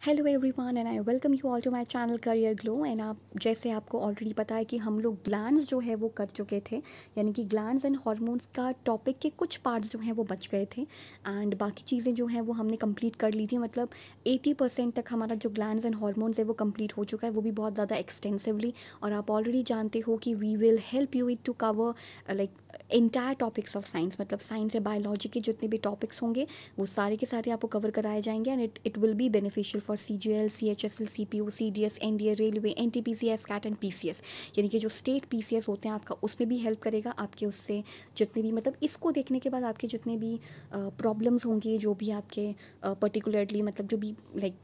Hello everyone and I welcome you all to my channel career glow. And आप जैसे आपको already पता है कि हम लोग ग्लैंड्स जो है वो कर चुके थे, यानी कि ग्लैंड्स एंड हॉर्मोन्स का टॉपिक के कुछ पार्ट्स जो हैं वो बच गए थे एंड बाकी चीज़ें जो हैं वो हमने कंप्लीट कर ली थी। मतलब 80% तक हमारा जो ग्लैंड्स एंड हॉर्मोन्स है वो कंप्लीट हो चुका है, वो भी बहुत ज़्यादा एक्सटेंसिवली। और आप ऑलरेडी जानते हो कि we will help you it to cover like entire topics of science. मतलब साइंस या बायोलॉजी के जितने भी टॉपिक्स होंगे वो सारे के सारे आपको कवर कराए जाएंगे and it will be beneficial for CGL, CHSL, CPO, CDS, NDA, railway, NTPC, FCAT and PCS। यानी कि जो स्टेट PCS होते हैं आपका उसमें भी हेल्प करेगा। आपके उससे जितने भी मतलब इसको देखने के बाद आपके जितने भी प्रॉब्लम्स होंगे, जो भी आपके पर्टिकुलरली मतलब जो भी लाइक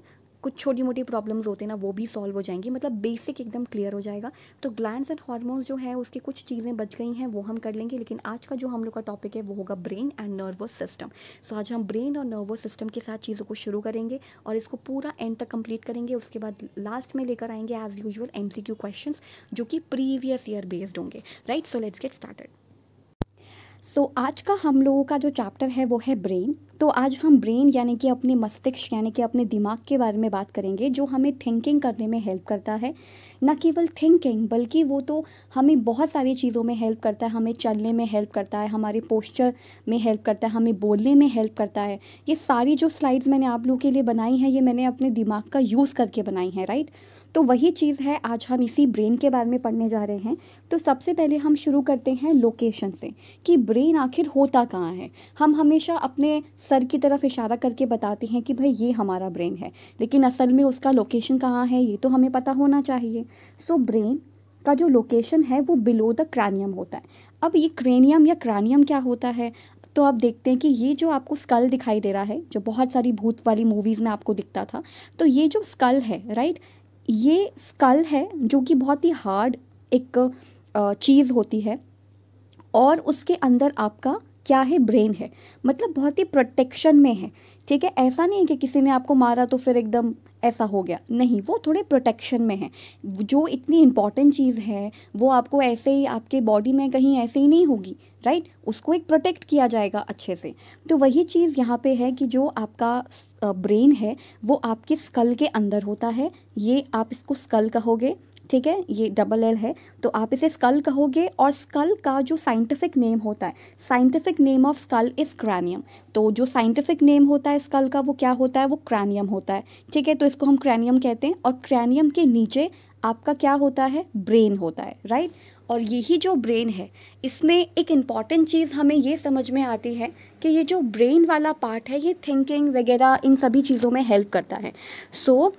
कुछ छोटी मोटी प्रॉब्लम्स होते हैं ना वो भी सॉल्व हो जाएंगी। मतलब बेसिक एकदम क्लियर हो जाएगा। तो ग्लैंड्स एंड हार्मोन्स जो है उसकी कुछ चीज़ें बच गई हैं वो हम कर लेंगे, लेकिन आज का जो हम लोग का टॉपिक है वो होगा ब्रेन एंड नर्वस सिस्टम। सो आज हम ब्रेन और नर्वस सिस्टम के साथ चीज़ों को शुरू करेंगे और इसको पूरा एंड तक कंप्लीट करेंगे। उसके बाद लास्ट में लेकर आएंगे एज यूजुअल MCQ क्वेश्चंस जो कि प्रीवियस ईयर बेस्ड होंगे। Right, so let's get started. आज का हम लोगों का जो चैप्टर है वो है ब्रेन। तो आज हम ब्रेन यानी कि अपने मस्तिष्क यानी कि अपने दिमाग के बारे में बात करेंगे, जो हमें थिंकिंग करने में हेल्प करता है। न केवल थिंकिंग बल्कि वो तो हमें बहुत सारी चीज़ों में हेल्प करता है। हमें चलने में हेल्प करता है, हमारे पोस्चर में हेल्प करता है, हमें बोलने में हेल्प करता है। ये सारी जो स्लाइड्स मैंने आप लोगों के लिए बनाई हैं ये मैंने अपने दिमाग का यूज़ करके बनाई हैं। राइट, तो वही चीज़ है, आज हम इसी ब्रेन के बारे में पढ़ने जा रहे हैं। तो सबसे पहले हम शुरू करते हैं लोकेशन से कि ब्रेन आखिर होता कहाँ है। हम हमेशा अपने सर की तरफ इशारा करके बताते हैं कि भाई ये हमारा ब्रेन है, लेकिन असल में उसका लोकेशन कहाँ है ये तो हमें पता होना चाहिए। सो ब्रेन का जो लोकेशन है वो बिलो द क्रैनियम होता है। अब ये क्रेनियम या क्रैनियम क्या होता है, तो आप देखते हैं कि ये जो आपको स्कल दिखाई दे रहा है, जो बहुत सारी भूत वाली मूवीज़ में आपको दिखता था, तो ये जो स्कल है, राइट, ये स्कल है जो कि बहुत ही हार्ड एक चीज़ होती है और उसके अंदर आपका क्या है, ब्रेन है। मतलब बहुत ही प्रोटेक्शन में है। ठीक है, ऐसा नहीं है कि किसी ने आपको मारा तो फिर एकदम ऐसा हो गया, नहीं, वो थोड़े प्रोटेक्शन में है। जो इतनी इम्पॉर्टेंट चीज़ है वो आपको ऐसे ही आपके बॉडी में कहीं ऐसे ही नहीं होगी। राइट, उसको एक प्रोटेक्ट किया जाएगा अच्छे से। तो वही चीज़ यहाँ पे है कि जो आपका ब्रेन है वो आपके स्कल के अंदर होता है। ये आप इसको स्कल कहोगे, ठीक है, ये डबल L है तो आप इसे स्कल कहोगे। और स्कल का जो साइंटिफिक नेम होता है, scientific name of skull is cranium. तो जो साइंटिफिक नेम होता है स्कल का वो क्या होता है, वो क्रैनियम होता है। ठीक है, तो इसको हम क्रैनियम कहते हैं। और क्रैनियम के नीचे आपका क्या होता है, ब्रेन होता है। राइट, और यही जो ब्रेन है इसमें एक इम्पॉर्टेंट चीज़ हमें ये समझ में आती है कि ये जो ब्रेन वाला पार्ट है ये थिंकिंग वगैरह इन सभी चीज़ों में हेल्प करता है। सो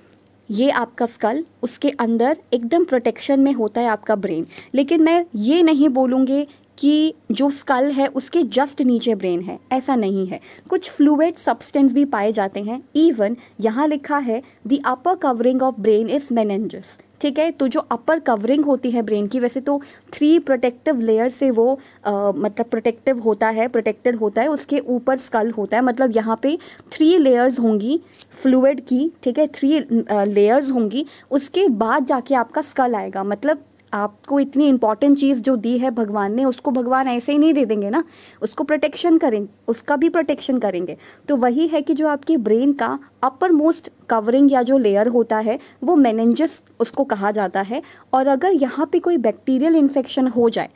ये आपका स्कल, उसके अंदर एकदम प्रोटेक्शन में होता है आपका ब्रेन। लेकिन मैं ये नहीं बोलूँगी कि जो स्कल है उसके जस्ट नीचे ब्रेन है, ऐसा नहीं है। कुछ फ्लूइड सब्सटेंस भी पाए जाते हैं। इवन यहाँ लिखा है the upper covering of brain is meninges. ठीक है, तो जो अपर कवरिंग होती है ब्रेन की, वैसे तो 3 प्रोटेक्टिव लेयर से वो मतलब प्रोटेक्टिव होता है, प्रोटेक्टेड होता है। उसके ऊपर स्कल होता है, मतलब यहाँ पे 3 लेयर्स होंगी फ्लूइड की। ठीक है, 3 लेयर्स होंगी, उसके बाद जाके आपका स्कल आएगा। मतलब आपको इतनी इंपॉर्टेंट चीज़ जो दी है भगवान ने, उसको भगवान ऐसे ही नहीं दे देंगे ना, उसको प्रोटेक्शन करेंगे, उसका भी प्रोटेक्शन करेंगे। तो वही है कि जो आपके ब्रेन का अपर मोस्ट कवरिंग या जो लेयर होता है वो मेनिंजस उसको कहा जाता है। और अगर यहाँ पे कोई बैक्टीरियल इन्फेक्शन हो जाए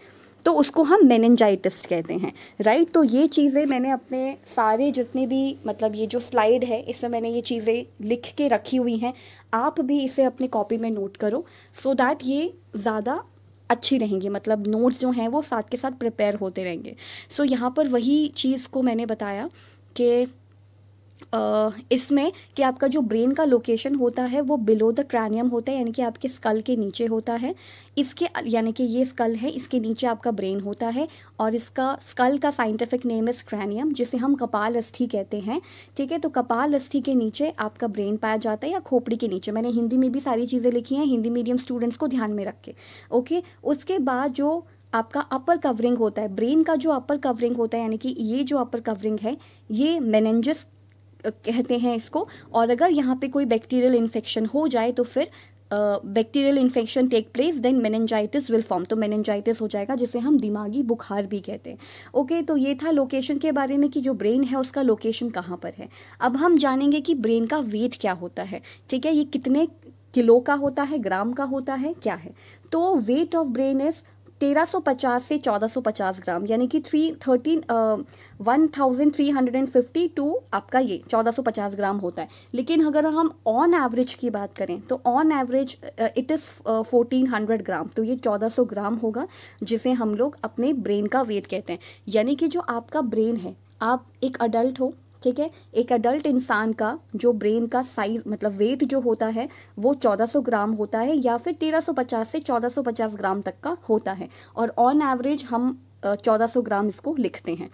तो उसको हम मेनिंजाइटिस कहते हैं। राइट, तो ये चीज़ें मैंने अपने सारे जितने भी मतलब ये जो स्लाइड है इसमें मैंने ये चीज़ें लिख के रखी हुई हैं। आप भी इसे अपने कॉपी में नोट करो सो दैट ये ज़्यादा अच्छी रहेंगी। मतलब नोट्स जो हैं वो साथ के साथ प्रिपेयर होते रहेंगे। सो यहाँ पर वही चीज़ को मैंने बताया कि इसमें कि आपका जो ब्रेन का लोकेशन होता है वो बिलो द क्रैनियम होता है, यानी कि आपके स्कल के नीचे होता है। इसके यानी कि ये स्कल है, इसके नीचे आपका ब्रेन होता है और इसका स्कल का साइंटिफिक नेम इज़ क्रैनियम, जिसे हम कपाल अस्थि कहते हैं। ठीक है, तो कपाल अस्थि के नीचे आपका ब्रेन पाया जाता है या खोपड़ी के नीचे। मैंने हिंदी में भी सारी चीज़ें लिखी हैं, हिंदी मीडियम स्टूडेंट्स को ध्यान में रख के। ओके, उसके बाद जो आपका अपर कवरिंग होता है ब्रेन का, जो अपर कवरिंग होता है यानी कि ये जो अपर कवरिंग है ये मेनिंजस कहते हैं इसको। और अगर यहाँ पे कोई बैक्टीरियल इन्फेक्शन हो जाए तो फिर bacterial infection take place then meningitis will form, तो मेनिंजाइटिस हो जाएगा जिसे हम दिमागी बुखार भी कहते हैं। ओके, तो ये था लोकेशन के बारे में कि जो ब्रेन है उसका लोकेशन कहाँ पर है। अब हम जानेंगे कि ब्रेन का वेट क्या होता है। ठीक है, ये कितने किलो का होता है, ग्राम का होता है, क्या है। तो वेट ऑफ ब्रेन इज 1350 से 1450 ग्राम, यानी कि 1350 टू आपका ये 1450 ग्राम होता है। लेकिन अगर हम ऑन एवरेज की बात करें तो ऑन एवरेज इट इज़ 1400 ग्राम, तो ये 1400 ग्राम होगा जिसे हम लोग अपने ब्रेन का वेट कहते हैं। यानी कि जो आपका ब्रेन है, आप एक अडल्ट हो, ठीक है, एक अडल्ट इंसान का जो ब्रेन का साइज मतलब वेट जो होता है वो 1400 ग्राम होता है, या फिर 1350 से 1450 ग्राम तक का होता है, और ऑन एवरेज हम 1400 ग्राम इसको लिखते हैं।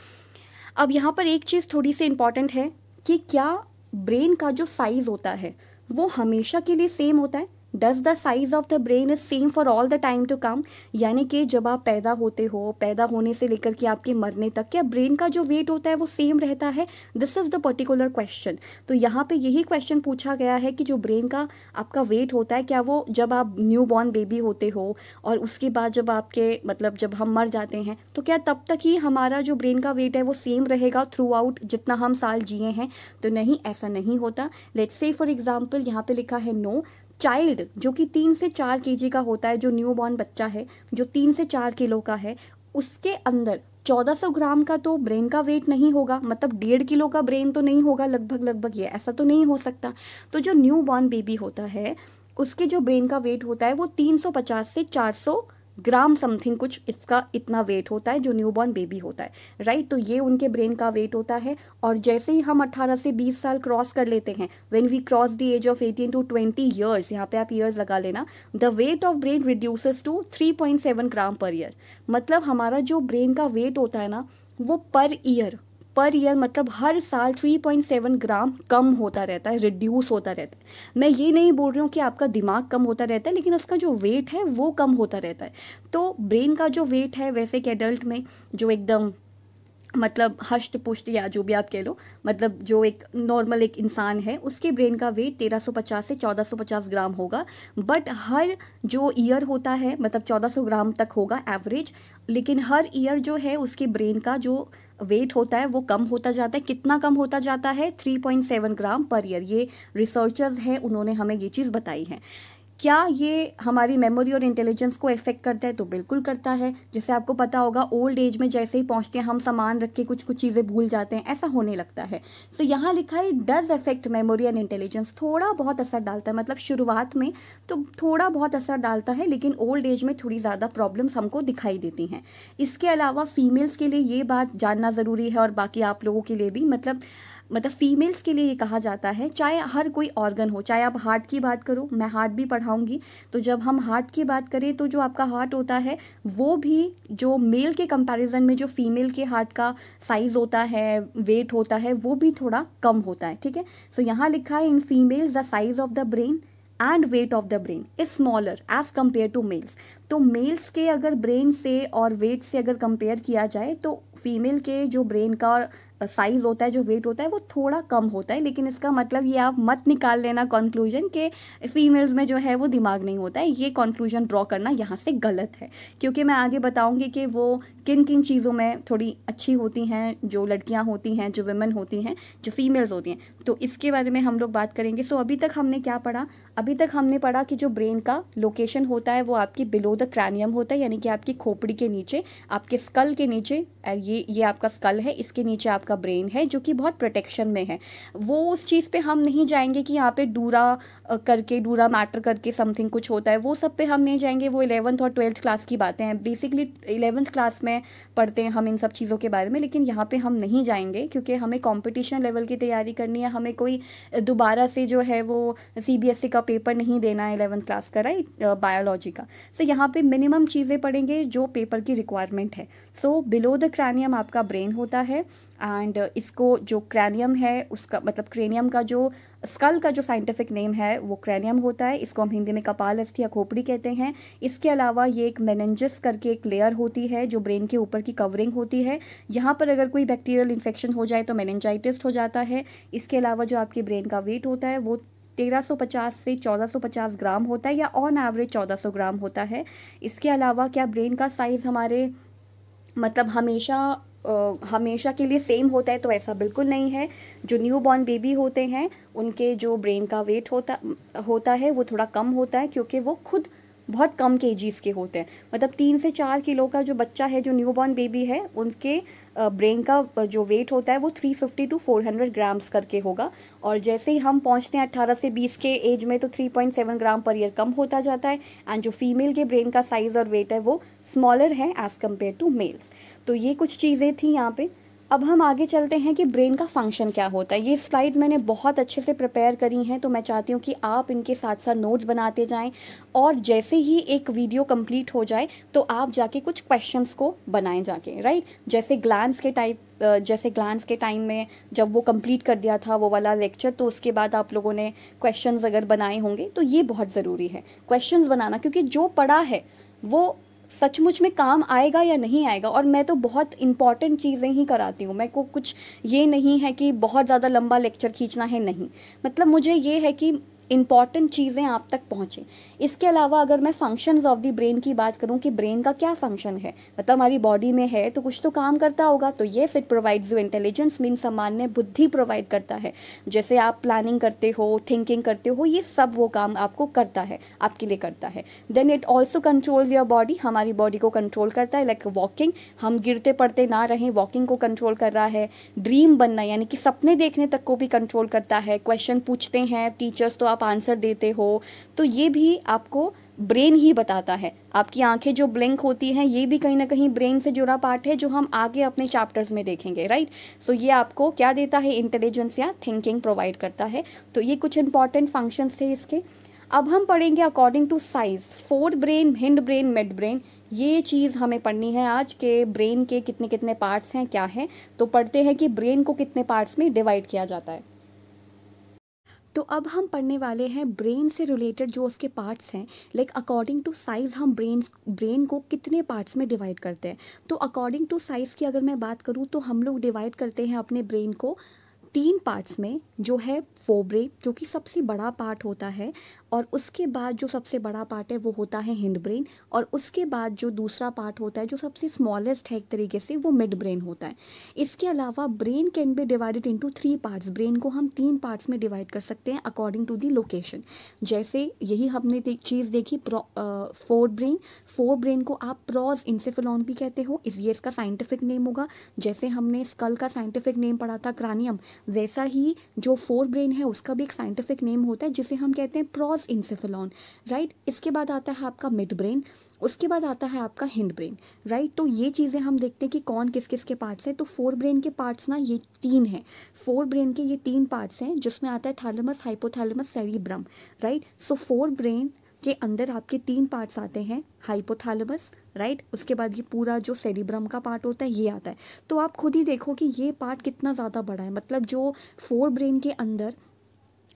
अब यहाँ पर एक चीज़ थोड़ी सी इम्पॉर्टेंट है कि क्या ब्रेन का जो साइज़ होता है वो हमेशा के लिए सेम होता है। Does the size of the brain is same for all the time to come, यानी कि जब आप पैदा होते हो, पैदा होने से लेकर के आपके मरने तक, क्या ब्रेन का जो वेट होता है वो सेम रहता है। This is the particular question. तो यहाँ पे यही क्वेश्चन पूछा गया है कि जो ब्रेन का आपका वेट होता है, क्या वो जब आप न्यू बॉर्न बेबी होते हो और उसके बाद जब आपके मतलब जब हम मर जाते हैं तो क्या तब तक ही हमारा जो ब्रेन का वेट है वो सेम रहेगा थ्रू आउट जितना हम साल जिए हैं। तो नहीं, ऐसा नहीं होता। लेट्स से फॉर एग्जाम्पल यहाँ पे लिखा है नो, चाइल्ड जो कि 3 से 4 केजी का होता है, जो न्यू बॉर्न बच्चा है जो 3 से 4 किलो का है, उसके अंदर 1400 ग्राम का तो ब्रेन का वेट नहीं होगा, मतलब 1.5 किलो का ब्रेन तो नहीं होगा लगभग, ये ऐसा तो नहीं हो सकता। तो जो न्यू बॉर्न बेबी होता है उसके जो ब्रेन का वेट होता है वो 350 से 400 ग्राम समथिंग कुछ इसका इतना वेट होता है जो न्यूबॉर्न बेबी होता है, राइट। तो ये उनके ब्रेन का वेट होता है। और जैसे ही हम 18 से 20 साल क्रॉस कर लेते हैं, when we cross the age of 18 to 20 years, यहाँ पे आप ईयर्स लगा लेना, the weight of brain reduces to 3.7 gram per year. मतलब हमारा जो ब्रेन का वेट होता है ना वो पर ईयर मतलब हर साल 3.7 ग्राम कम होता रहता है, रिड्यूस होता रहता है। मैं ये नहीं बोल रही हूँ कि आपका दिमाग कम होता रहता है, लेकिन उसका जो वेट है वो कम होता रहता है। तो ब्रेन का जो वेट है वैसे कि एडल्ट में जो एकदम मतलब हष्ट पुष्ट या जो भी आप कह लो, मतलब जो एक नॉर्मल एक इंसान है उसके ब्रेन का वेट 1350 से 1450 ग्राम होगा। बट हर जो ईयर होता है मतलब 1400 ग्राम तक होगा एवरेज, लेकिन हर ईयर जो है उसके ब्रेन का जो वेट होता है वो कम होता जाता है। कितना कम होता जाता है? 3.7 ग्राम पर ईयर। ये रिसर्चर्स हैं, उन्होंने हमें ये चीज़ बताई है। क्या ये हमारी मेमोरी और इंटेलिजेंस को इफेक्ट करता है? तो बिल्कुल करता है। जैसे आपको पता होगा ओल्ड एज में जैसे ही पहुंचते हैं हम सामान रख के कुछ चीज़ें भूल जाते हैं, ऐसा होने लगता है। सो यहाँ लिखा है does affect memory and intelligence, थोड़ा बहुत असर डालता है, मतलब शुरुआत में तो थोड़ा बहुत असर डालता है, लेकिन ओल्ड एज में थोड़ी ज़्यादा प्रॉब्लम्स हमको दिखाई देती हैं। इसके अलावा फीमेल्स के लिए ये बात जानना ज़रूरी है और बाकी आप लोगों के लिए भी, मतलब फीमेल्स के लिए ये कहा जाता है, चाहे हर कोई ऑर्गन हो, चाहे आप हार्ट की बात करो, मैं हार्ट भी पढ़ाऊंगी, तो जब हम हार्ट की बात करें तो जो आपका हार्ट होता है वो भी जो मेल के कंपैरिजन में जो फीमेल के हार्ट का साइज़ होता है, वेट होता है, वो भी थोड़ा कम होता है। ठीक है, सो यहाँ लिखा है in females the size of the brain and weight of the brain is smaller as compare to males. तो मेल्स के अगर ब्रेन से और वेट से अगर कंपेयर किया जाए तो फीमेल के जो ब्रेन का साइज़ होता है, जो वेट होता है, वो थोड़ा कम होता है। लेकिन इसका मतलब ये आप मत निकाल लेना कंक्लूजन कि फीमेल्स में जो है वो दिमाग नहीं होता है। ये कंक्लूजन ड्रॉ करना यहाँ से गलत है, क्योंकि मैं आगे बताऊँगी कि वो किन किन चीज़ों में थोड़ी अच्छी होती हैं, जो लड़कियाँ होती हैं, जो वुमेन होती हैं, जो फीमेल्स होती हैं, तो इसके बारे में हम लोग बात करेंगे। सो अभी तक हमने क्या पढ़ा? अभी तक हमने पढ़ा कि जो ब्रेन का लोकेशन होता है वो आपकी बिलो द क्रैनियम होता है, यानी कि आपकी खोपड़ी के नीचे, आपके स्कल के नीचे। ये आपका स्कल है, इसके नीचे आपका ब्रेन है जो कि बहुत प्रोटेक्शन में है। वो उस चीज़ पे हम नहीं जाएंगे कि यहाँ पे डूरा मैटर करके समथिंग कुछ होता है, वो सब पे हम नहीं जाएंगे। वो 11th और 12th क्लास की बातें हैं, बेसिकली 11th क्लास में पढ़ते हैं हम इन सब चीज़ों के बारे में, लेकिन यहाँ पे हम नहीं जाएंगे क्योंकि हमें कॉम्पिटिशन लेवल की तैयारी करनी है। हमें कोई दोबारा से जो है वो CBSE का पेपर नहीं देना है 11th क्लास का, राइट, बायोलॉजी का। सो यहाँ पे मिनिमम चीज़ें पढ़ेंगे जो पेपर की रिक्वायरमेंट है। सो बिलो द क्रैनियम आपका ब्रेन होता है, एंड इसको जो क्रैनियम है उसका मतलब क्रेनियम का जो स्कल का जो साइंटिफिक नेम है वो क्रैनियम होता है। इसको हम हिंदी में कपालस्थि या खोपड़ी कहते हैं। इसके अलावा ये एक मेनिंजस करके एक लेयर होती है जो ब्रेन के ऊपर की कवरिंग होती है। यहाँ पर अगर कोई बैक्टीरियल इन्फेक्शन हो जाए तो मेनिंजाइटिस हो जाता है। इसके अलावा जो आपके ब्रेन का वेट होता है वो 1350 से 1450 ग्राम होता है, या ऑन एवरेज 1400 ग्राम होता है। इसके अलावा क्या ब्रेन का साइज़ हमारे मतलब हमेशा के लिए सेम होता है? तो ऐसा बिल्कुल नहीं है। जो न्यू बॉर्न बेबी होते हैं उनके जो ब्रेन का वेट होता है वो थोड़ा कम होता है, क्योंकि वो खुद बहुत कम केजीज़ के होते हैं। मतलब 3 से 4 किलो का जो बच्चा है, जो न्यू बॉर्न बेबी है, उनके ब्रेन का जो वेट होता है वो 350 to 400 ग्राम्स करके होगा। और जैसे ही हम पहुंचते हैं 18 से 20 के एज में तो 3.7 ग्राम पर ईयर कम होता जाता है। एंड जो फीमेल के ब्रेन का साइज़ और वेट है वो स्मॉलर है एज़ कम्पेयर टू मेल्स। तो ये कुछ चीज़ें थी यहाँ पे। अब हम आगे चलते हैं कि ब्रेन का फंक्शन क्या होता है। ये स्लाइड्स मैंने बहुत अच्छे से प्रिपेयर करी हैं, तो मैं चाहती हूँ कि आप इनके साथ साथ नोट्स बनाते जाएं, और जैसे ही एक वीडियो कंप्लीट हो जाए तो आप जाके कुछ क्वेश्चंस को बनाएं जाके, राइट। जैसे ग्लैंड्स के टाइम में जब वो कंप्लीट कर दिया था वो वाला लेक्चर, तो उसके बाद आप लोगों ने क्वेश्चंस अगर बनाए होंगे तो ये बहुत ज़रूरी है क्वेश्चंस बनाना, क्योंकि जो पढ़ा है वो सचमुच में काम आएगा या नहीं आएगा। और मैं तो बहुत इंपॉर्टेंट चीज़ें ही कराती हूँ, मेरे को कुछ ये नहीं है कि बहुत ज़्यादा लंबा लेक्चर खींचना है, नहीं। मतलब मुझे ये है कि इंपॉर्टेंट चीज़ें आप तक पहुँचें। इसके अलावा अगर मैं फंक्शंस ऑफ द ब्रेन की बात करूँ कि ब्रेन का क्या फंक्शन है, मतलब हमारी बॉडी में है तो कुछ तो काम करता होगा। तो yes, it provides you intelligence, mean सामान्य बुद्धि प्रोवाइड करता है। जैसे आप प्लानिंग करते हो, थिंकिंग करते हो, ये सब वो काम आपको करता है, आपके लिए करता है। Then it also controls your body, हमारी बॉडी को कंट्रोल करता है। लाइक वॉकिंग, हम गिरते पड़ते ना रहें, वॉकिंग को कंट्रोल कर रहा है। ड्रीम बनना यानी कि सपने देखने तक को भी कंट्रोल करता है। क्वेश्चन पूछते हैं टीचर्स तो आप आंसर देते हो, तो ये भी आपको ब्रेन ही बताता है। आपकी आंखें जो ब्लिंक होती हैं ये भी कहीं ना कहीं ब्रेन से जुड़ा पार्ट है, जो हम आगे अपने चैप्टर्स में देखेंगे, राइट। सो ये आपको क्या देता है, इंटेलिजेंस या थिंकिंग प्रोवाइड करता है। तो ये कुछ इंपॉर्टेंट फंक्शंस थे इसके। अब हम पढ़ेंगे according to size, forebrain, hindbrain, midbrain. ये चीज़ हमें पढ़नी है आज के ब्रेन के कितने कितने पार्ट्स हैं, क्या है। तो पढ़ते हैं कि ब्रेन को कितने पार्ट्स में डिवाइड किया जाता है। तो अब हम पढ़ने वाले हैं ब्रेन से रिलेटेड जो उसके पार्ट्स हैं। लाइक अकॉर्डिंग टू साइज़ हम ब्रेन को कितने पार्ट्स में डिवाइड करते हैं। तो अकॉर्डिंग टू साइज़ की अगर मैं बात करूँ तो हम लोग डिवाइड करते हैं अपने ब्रेन को 3 पार्ट्स में, जो है फोरब्रेन जो कि सबसे बड़ा पार्ट होता है, और उसके बाद जो सबसे बड़ा पार्ट है वो होता है हिंड ब्रेन, और उसके बाद जो दूसरा पार्ट होता है जो सबसे स्मॉलेस्ट है एक तरीके से, वो मिड ब्रेन होता है। इसके अलावा brain can be divided into 3 parts, brain को हम 3 पार्ट्स में डिवाइड कर सकते हैं अकॉर्डिंग टू द लोकेशन। जैसे यही हमने चीज़ देखी फोर ब्रेन को आप प्रोज इंसेफेलॉन भी कहते हो, ये इसका साइंटिफिक नेम होगा। जैसे हमने स्कल का साइंटिफिक नेम पढ़ा था क्रानियम, वैसा ही जो फोर ब्रेन है उसका भी एक साइंटिफिक नेम होता है जिसे हम कहते हैं प्रोज इंसेफेलॉन, राइट। इसके बाद आता है आपका मिड ब्रेन, उसके बाद आता है आपका हिंड ब्रेन, राइट। तो ये चीज़ें हम देखते हैं कि कौन किस किस के पार्ट्स हैं। तो फोर ब्रेन के पार्ट्स ना ये 3 हैं। फोर ब्रेन के ये 3 पार्ट्स हैं जिसमें आता है thalamus, hypothalamus, cerebrum, right. So fore brain के अंदर आपके 3 पार्ट्स आते हैं, हाइपोथैलेमस, राइट। उसके बाद ये पूरा जो सेरिब्रम का पार्ट होता है ये आता है। तो आप खुद ही देखो कि ये पार्ट कितना ज़्यादा बड़ा है। मतलब जो फोर ब्रेन के अंदर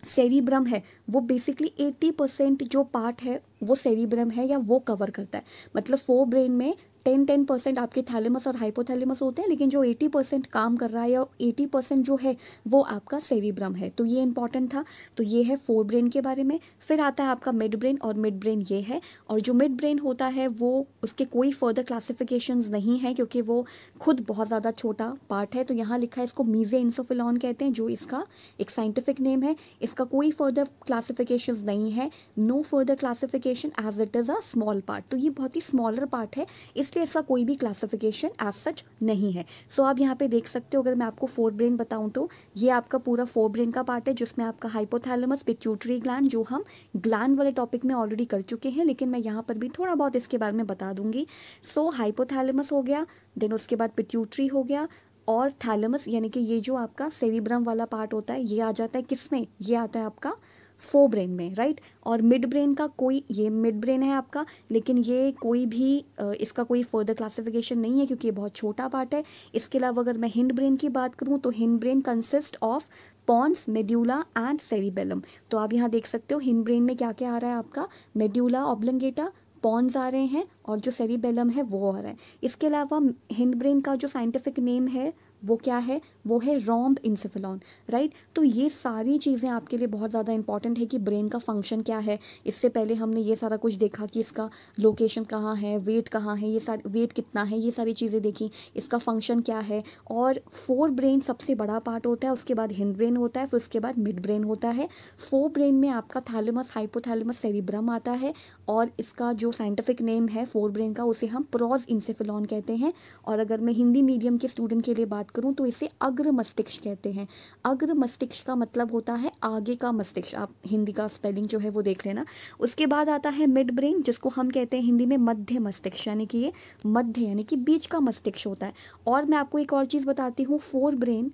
सेरिब्रम है वो बेसिकली 80% जो पार्ट है वो सेरिब्रम है या वो कवर करता है। मतलब फोर ब्रेन में 10% आपके थैलेमस और हाइपोथैलेमस होते हैं, लेकिन जो 80% काम कर रहा है या 80% जो है वो आपका सेरिब्रम है। तो ये इंपॉर्टेंट था। तो ये है फोर ब्रेन के बारे में। फिर आता है आपका मिड ब्रेन, और मिड ब्रेन ये है। और जो मिड ब्रेन होता है वो उसके कोई फर्दर क्लासिफिकेशंस नहीं है, क्योंकि वो खुद बहुत ज़्यादा छोटा पार्ट है। तो यहाँ लिखा है इसको मीज़ोइंसेफेलॉन कहते हैं, जो इसका एक साइंटिफिक नेम है। इसका कोई फर्दर क्लासिफिकेशंस नहीं है, no further classification as it is a small part. तो ये बहुत ही स्मॉलर पार्ट है, इसलिए इसका कोई भी क्लासिफिकेशन एज सच नहीं है। सो आप यहाँ पे देख सकते हो, अगर मैं आपको फोर ब्रेन बताऊँ तो ये आपका पूरा फोर ब्रेन का पार्ट है, जिसमें आपका हाइपोथैलेमस, पिट्यूटरी ग्लैंड, जो हम ग्लैंड वाले टॉपिक में ऑलरेडी कर चुके हैं, लेकिन मैं यहाँ पर भी थोड़ा बहुत इसके बारे में बता दूंगी। सो हाइपोथैलेमस हो गया, देन उसके बाद पिट्यूटरी हो गया, और थैलेमस यानी कि ये जो आपका सेरिब्रम वाला पार्ट होता है ये आ जाता है किसमें, ये आता है आपका फोर ब्रेन में, राइट। और मिड ब्रेन का कोई, ये मिड ब्रेन है आपका, लेकिन ये कोई भी इसका कोई फर्दर क्लासिफिकेशन नहीं है, क्योंकि ये बहुत छोटा पार्ट है। इसके अलावा अगर मैं हिंड ब्रेन की बात करूँ तो hindbrain consist of pons, medulla and cerebellum. तो आप यहाँ देख सकते हो हिंड ब्रेन में क्या क्या आ रहा है आपका, मेड्यूला ऑब्लंगेटा, पॉन्स आ रहे हैं, और जो सेरिबेलम है वो आ रहा है। इसके अलावा हिंड ब्रेन का जो साइंटिफिक नेम है वो क्या है, वो है रोम्ब इंसेफेलॉन, राइट। तो ये सारी चीज़ें आपके लिए बहुत ज़्यादा इंपॉर्टेंट है कि ब्रेन का फंक्शन क्या है। इससे पहले हमने ये सारा कुछ देखा कि इसका लोकेशन कहाँ है, वेट कहाँ है, ये सारी वेट कितना है, ये सारी चीज़ें देखी, इसका फंक्शन क्या है। और फोर ब्रेन सबसे बड़ा पार्ट होता है, उसके बाद हिंड ब्रेन होता है, फिर उसके बाद मिड ब्रेन होता है। फोर ब्रेन में आपका थैलेमस, हाइपोथैलेमस, सेरिब्रम आता है, और इसका जो साइंटिफिक नेम है फोर ब्रेन का, उसे हम प्रोज इंसेफेलॉन कहते हैं। और अगर मैं हिंदी मीडियम के स्टूडेंट के लिए बात करूं तो इसे अग्र मस्तिष्क कहते हैं। अग्र मस्तिष्क का मतलब होता है आगे का मस्तिष्क, आप हिंदी का स्पेलिंग जो है वो देख लेना। उसके बाद आता है मिड ब्रेन, जिसको हम कहते हैं हिंदी में मध्य मस्तिष्क, यानी कि ये मध्य यानी कि बीच का मस्तिष्क होता है। और मैं आपको एक और चीज़ बताती हूँ, फोर ब्रेन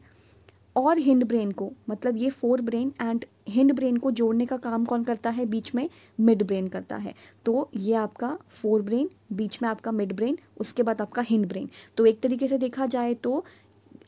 और हिंड ब्रेन को, मतलब ये fore brain and hind brain को जोड़ने का काम कौन करता है, बीच में मिड ब्रेन करता है। तो ये आपका फोर ब्रेन, बीच में आपका मिड ब्रेन, उसके बाद आपका हिंड ब्रेन। तो एक तरीके से देखा जाए तो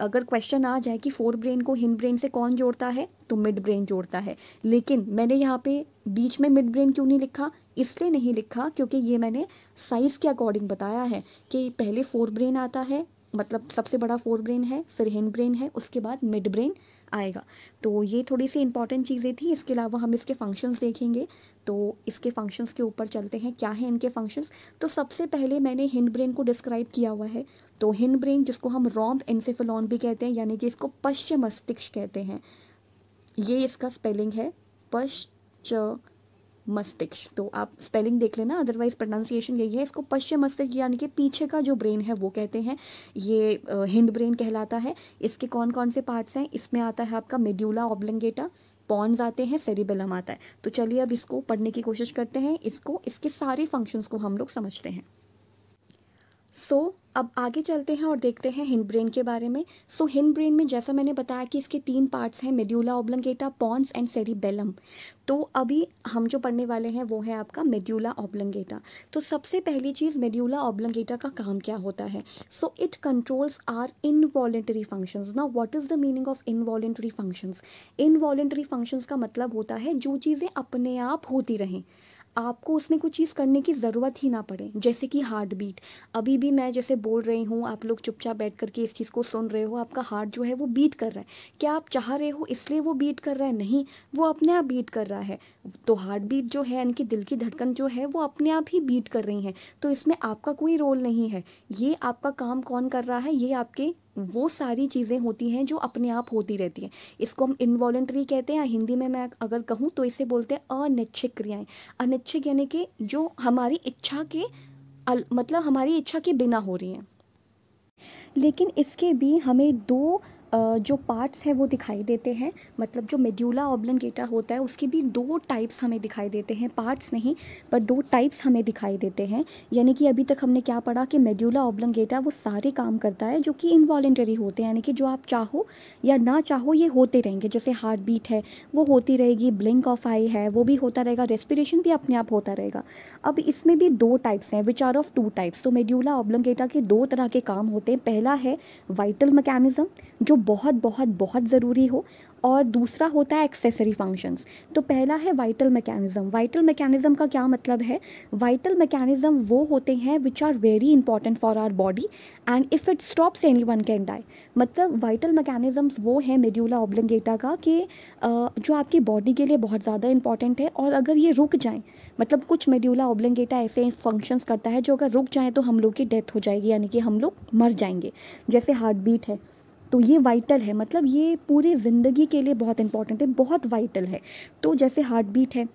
अगर क्वेश्चन आ जाए कि फोर ब्रेन को हिंड ब्रेन से कौन जोड़ता है, तो मिड ब्रेन जोड़ता है। लेकिन मैंने यहाँ पे बीच में मिड ब्रेन क्यों नहीं लिखा, इसलिए नहीं लिखा क्योंकि ये मैंने साइज़ के अकॉर्डिंग बताया है कि पहले फोर ब्रेन आता है, मतलब सबसे बड़ा फोर ब्रेन है, फिर हिंड ब्रेन है, उसके बाद मिड ब्रेन आएगा। तो ये थोड़ी सी इंपॉर्टेंट चीज़ें थी। इसके अलावा हम इसके फंक्शंस देखेंगे, तो इसके फंक्शंस के ऊपर चलते हैं, क्या है इनके फंक्शंस। तो सबसे पहले मैंने हिंड ब्रेन को डिस्क्राइब किया हुआ है। तो हिंड ब्रेन, जिसको हम रोम्ब एंसेफेलॉन भी कहते हैं, यानी कि इसको पश्च मस्तिष्क कहते हैं, ये इसका स्पेलिंग है पश्च मस्तिष्क। तो आप स्पेलिंग देख लेना, अदरवाइज प्रोनाउंसिएशन यही है। इसको पश्चिम मस्तिष्क यानी कि पीछे का जो ब्रेन है वो कहते हैं, ये हिंड ब्रेन कहलाता है। इसके कौन कौन से पार्ट्स हैं, इसमें आता है आपका मेड्यूला ऑब्लंगेटा, पॉन्स आते हैं, सेरिबेलम आता है। तो चलिए अब इसको पढ़ने की कोशिश करते हैं, इसके सारे फंक्शंस को हम लोग समझते हैं। अब आगे चलते हैं और देखते हैं हिंड ब्रेन के बारे में। हिंड ब्रेन में जैसा मैंने बताया कि इसके 3 पार्ट्स हैं, medulla oblongata, pons and cerebellum. तो अभी हम जो पढ़ने वाले हैं वो है आपका मेड्यूला ऑब्लंगेटा। तो सबसे पहली चीज़, मेड्यूला ऑब्लंगेटा का काम क्या होता है। It controls are involuntary functions. Now what is the meaning of involuntary functions. Involuntary functions का मतलब होता है जो चीज़ें अपने आप होती रहें, आपको उसमें कुछ चीज़ करने की ज़रूरत ही ना पड़े। जैसे कि हार्ट बीट, अभी भी मैं जैसे बोल रही हूँ, आप लोग चुपचाप बैठ करके इस चीज़ को सुन रहे हो, आपका हार्ट जो है वो बीट कर रहा है। क्या आप चाह रहे हो इसलिए वो बीट कर रहा है, नहीं, वो अपने आप बीट कर रहा है। तो हार्ट बीट जो है यानी कि दिल की धड़कन जो है वो अपने आप ही बीट कर रही है, तो इसमें आपका कोई रोल नहीं है। ये आपका काम कौन कर रहा है, ये आपके वो सारी चीज़ें होती हैं जो अपने आप होती रहती हैं। इसको हम इनवॉलेंटरी कहते हैं, हिंदी में मैं अगर कहूँ तो इसे बोलते हैं अनैच्छिक क्रियाएं। अनैच्छिक यानी कि जो हमारी इच्छा के मतलब हमारी इच्छा के बिना हो रही हैं। लेकिन इसके भी हमें 2 जो पार्ट्स हैं वो दिखाई देते हैं, मतलब जो मेड्यूला ऑब्लंगेटा होता है उसके भी 2 टाइप्स हमें दिखाई देते हैं, पार्ट्स नहीं पर 2 टाइप्स हमें दिखाई देते हैं। यानी कि अभी तक हमने क्या पढ़ा कि मेड्यूला ऑब्लंगेटा वो सारे काम करता है जो कि इनवॉलेंटरी होते हैं, यानी कि जो आप चाहो या ना चाहो ये होते रहेंगे। जैसे हार्ट बीट है वो होती रहेगी, ब्लिंक ऑफ आई है वो भी होता रहेगा, रेस्पिरेशन भी अपने आप होता रहेगा। अब इसमें भी 2 टाइप्स हैं, विच आर ऑफ 2 टाइप्स। तो मेड्यूला ऑब्लंगेटा के 2 तरह के काम होते हैं। पहला है वाइटल मैकेनिज्म, जो बहुत बहुत बहुत ज़रूरी हो, और दूसरा होता है एक्सेसरी फंक्शंस। तो पहला है वाइटल मैकेनिज्म। वाइटल मैकेनिज्म का क्या मतलब है, वाइटल मैकेनिज्म वो होते हैं which are very important for our body and if it stops anyone can die. मतलब वाइटल मैकेनिज्म्स वो हैं मेड्यूला ऑब्लंगेटा का कि जो आपकी बॉडी के लिए बहुत ज़्यादा इंपॉर्टेंट है, और अगर ये रुक जाएं, मतलब कुछ मेड्यूला ऑब्लंगेटा ऐसे फंक्शंस करता है जो अगर रुक जाएं तो हम लोग की डेथ हो जाएगी, यानी कि हम लोग मर जाएंगे। जैसे हार्ट बीट है तो ये वाइटल है, मतलब ये पूरी ज़िंदगी के लिए बहुत इंपॉर्टेंट है, बहुत वाइटल है। तो जैसे हार्ट बीट है,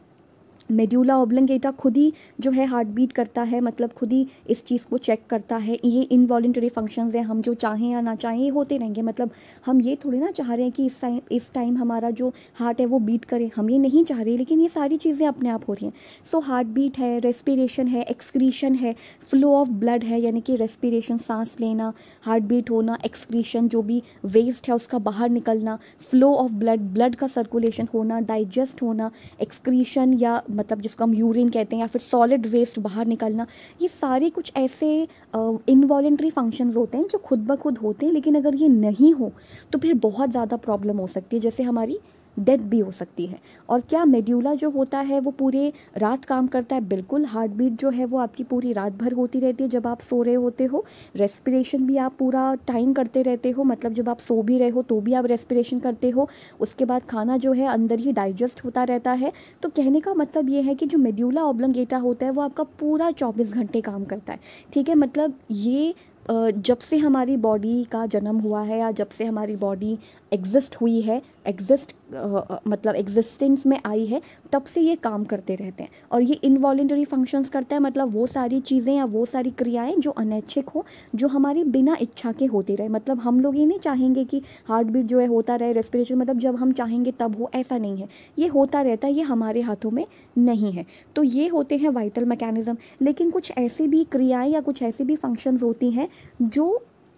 मेड्यूला ऑब्लंगेटा खुद ही जो है हार्ट बीट करता है, मतलब खुद ही इस चीज़ को चेक करता है। ये इनवॉलेंटरी फंक्शंस हैं, हम जो चाहें या ना चाहें ये होते रहेंगे। मतलब हम ये थोड़ी ना चाह रहे हैं कि इस टाइम हमारा जो हार्ट है वो बीट करे, हम ये नहीं चाह रहे, लेकिन ये सारी चीज़ें अपने आप हो रही हैं। हार्ट बीट है, रेस्पिरेशन है, एक्सक्रीशन है, फ्लो ऑफ ब्लड है, यानी कि रेस्पिरेशन सांस लेना, हार्ट बीट होना, एक्सक्रीशन जो भी वेस्ट है उसका बाहर निकलना, फ्लो ऑफ ब्लड का सर्कुलेशन होना, डाइजेस्ट होना, एक्सक्रीशन या मतलब जिसको हम यूरिन कहते हैं, या फिर सॉलिड वेस्ट बाहर निकलना। ये सारे कुछ ऐसे इनवॉलेंटरी फंक्शंस होते हैं जो खुद ब खुद होते हैं, लेकिन अगर ये नहीं हो तो फिर बहुत ज़्यादा प्रॉब्लम हो सकती है। जैसे हमारी डेथ भी हो सकती है। और क्या मेड्यूला जो होता है वो पूरे रात काम करता है? बिल्कुल। हार्ट बीट जो है वो आपकी पूरी रात भर होती रहती है जब आप सो रहे होते हो। रेस्पिरेशन भी आप पूरा टाइम करते रहते हो, मतलब जब आप सो भी रहे हो तो भी आप रेस्पिरेशन करते हो। उसके बाद खाना जो है अंदर ही डाइजेस्ट होता रहता है। तो कहने का मतलब ये है कि जो मेड्यूला ऑब्लोंगेटा होता है वो आपका पूरा 24 घंटे काम करता है। ठीक है, मतलब ये जब से हमारी बॉडी का जन्म हुआ है या जब से हमारी बॉडी एग्जिस्ट हुई है, मतलब एग्जिस्टेंस में आई है, तब से ये काम करते रहते हैं। और ये इनवॉलेंटरी फंक्शंस करता है, मतलब वो सारी चीज़ें या वो सारी क्रियाएं जो अनैच्छिक हो, जो हमारी बिना इच्छा के होती रहे। मतलब हम लोग ये नहीं चाहेंगे कि हार्ट बीट जो है होता रहे, रेस्पिरेशन मतलब जब हम चाहेंगे तब हो, ऐसा नहीं है। ये होता रहता है, ये हमारे हाथों में नहीं है। तो ये होते हैं वाइटल मैकेनिज़्म। लेकिन कुछ ऐसी भी क्रियाएं या कुछ ऐसी भी फंक्शंस होती हैं जो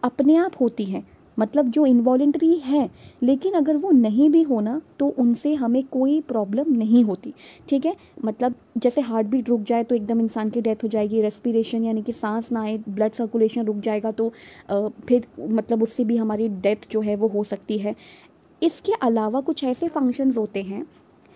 अपने आप होती हैं, मतलब जो इनवॉलेंटरी है, लेकिन अगर वो नहीं भी होना तो उनसे हमें कोई प्रॉब्लम नहीं होती। ठीक है, मतलब जैसे हार्ट बीट रुक जाए तो एकदम इंसान की डेथ हो जाएगी। रेस्पिरेशन यानी कि सांस ना आए, ब्लड सर्कुलेशन रुक जाएगा तो फिर मतलब उससे भी हमारी डेथ जो है वो हो सकती है। इसके अलावा कुछ ऐसे फंक्शंस होते हैं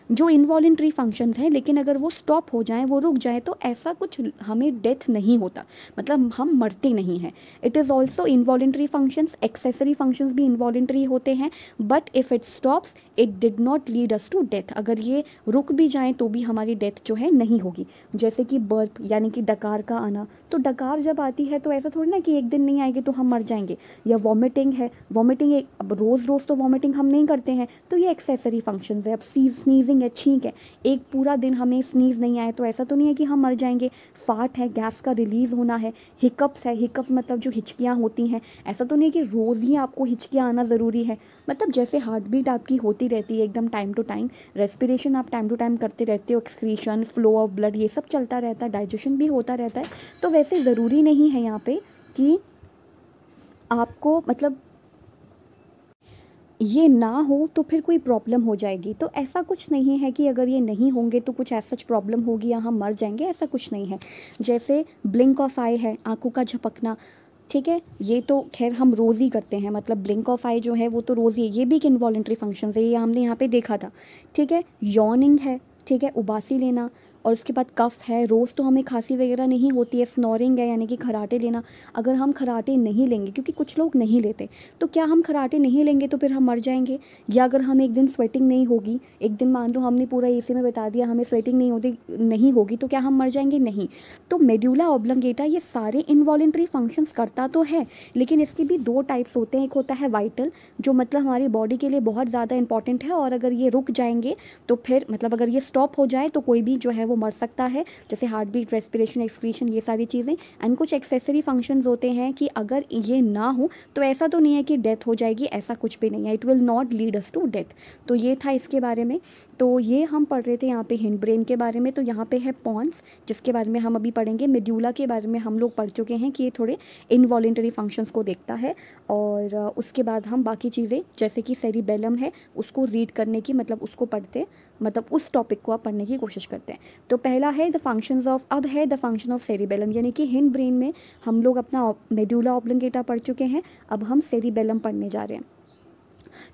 जो इनवॉलेंट्री फंक्शंस हैं, लेकिन अगर वो स्टॉप हो जाएं, वो रुक जाएं, तो ऐसा कुछ हमें डेथ नहीं होता, मतलब हम मरते नहीं हैं। It is also involuntary functions, accessory functions भी इनवॉलेंट्री होते हैं, but if it stops it did not lead us to death. अगर ये रुक भी जाएं तो भी हमारी डेथ जो है नहीं होगी। जैसे कि बर्थ यानी कि डकार का आना, तो डकार जब आती है तो ऐसा थोड़ी ना कि एक दिन नहीं आएगी तो हम मर जाएंगे। या वॉमिटिंग है, वॉमिटिंग अब रोज़ रोज़ तो वॉमिटिंग हम नहीं करते हैं, तो ये एक्सेसरी फंक्शंस है। अब स्नीजिंग है, छींक है, एक पूरा दिन हमें स्नीज नहीं आए तो ऐसा तो नहीं है कि हम मर जाएंगे। फाट है, गैस का रिलीज़ होना है। हिकअप्स है, हिकअप्स मतलब जो हिचकियाँ होती हैं, ऐसा तो नहीं है कि रोज़ ही आपको हिचकियाँ आना ज़रूरी है। मतलब जैसे हार्ट बीट आपकी होती रहती है एकदम टाइम टू टाइम, रेस्पिरेशन आप टाइम टू टाइम करते रहते हो, एक्सक्रीशन, फ्लो ऑफ ब्लड, ये सब चलता रहता है, डाइजेशन भी होता रहता है। तो वैसे ज़रूरी नहीं है यहाँ पे कि आपको मतलब ये ना हो तो फिर कोई प्रॉब्लम हो जाएगी। तो ऐसा कुछ नहीं है कि अगर ये नहीं होंगे तो कुछ ऐसा प्रॉब्लम होगी या हम मर जाएंगे, ऐसा कुछ नहीं है। जैसे ब्लिंक ऑफ आई है, आंखों का झपकना, ठीक है, ये तो खैर हम रोज़ ही करते हैं, मतलब ब्लिंक ऑफ आई जो है वो तो रोज़ ही है, ये भी एक इनवॉलेंट्री फंक्शन है, ये हमने यहाँ पे देखा था। ठीक है, यॉर्निंग है, ठीक है, उबासी लेना, और उसके बाद कफ है। रोज़ तो हमें खांसी वगैरह नहीं होती है। स्नोरिंग है यानी कि खराटे लेना। अगर हम खराटे नहीं लेंगे, क्योंकि कुछ लोग नहीं लेते, तो क्या हम खराटे नहीं लेंगे तो फिर हम मर जाएंगे? या अगर हम एक दिन स्वेटिंग नहीं होगी, एक दिन मान लो हमने पूरा एसी में बिता दिया, हमें स्वेटिंग नहीं होगी, तो क्या हम मर जाएंगे? नहीं। तो मेड्यूला ऑब्लोंगेटा ये सारे इनवॉलेंट्री फंक्शंस करता तो है, लेकिन इसके भी दो टाइप्स होते हैं। एक होता है वाइटल, जो मतलब हमारी बॉडी के लिए बहुत ज़्यादा इंपॉर्टेंट है, और अगर ये रुक जाएंगे तो फिर मतलब अगर ये स्टॉप हो जाए तो कोई भी जो है वो मर सकता है, जैसे हार्ट बीट, रेस्पिरेशन, एक्सक्रीशन, ये सारी चीज़ें। एंड कुछ एक्सेसरी फंक्शंस होते हैं कि अगर ये ना हो तो ऐसा तो नहीं है कि डेथ हो जाएगी, ऐसा कुछ भी नहीं है, it will not lead us to death. तो ये था इसके बारे में। तो ये हम पढ़ रहे थे यहाँ पे हिंड ब्रेन के बारे में। तो यहाँ पे है पॉन्स, जिसके बारे में हम अभी पढ़ेंगे। मेड्यूला के बारे में हम लोग पढ़ चुके हैं कि ये थोड़े इनवॉलेंटरी फंक्शंस को देखता है, और उसके बाद हम बाकी चीज़ें जैसे कि सेरिबेलम है उसको रीड करने की, मतलब उसको पढ़ते, मतलब उस टॉपिक को आप पढ़ने की कोशिश करते हैं। तो पहला है द फंक्शंस ऑफ, अब है द फंक्शन ऑफ सेरिबेलम, यानी कि हिंड ब्रेन में हम लोग अपना मेड्यूला ऑब्लोंगेटा पढ़ चुके हैं, अब हम सेरिबेलम पढ़ने जा रहे हैं।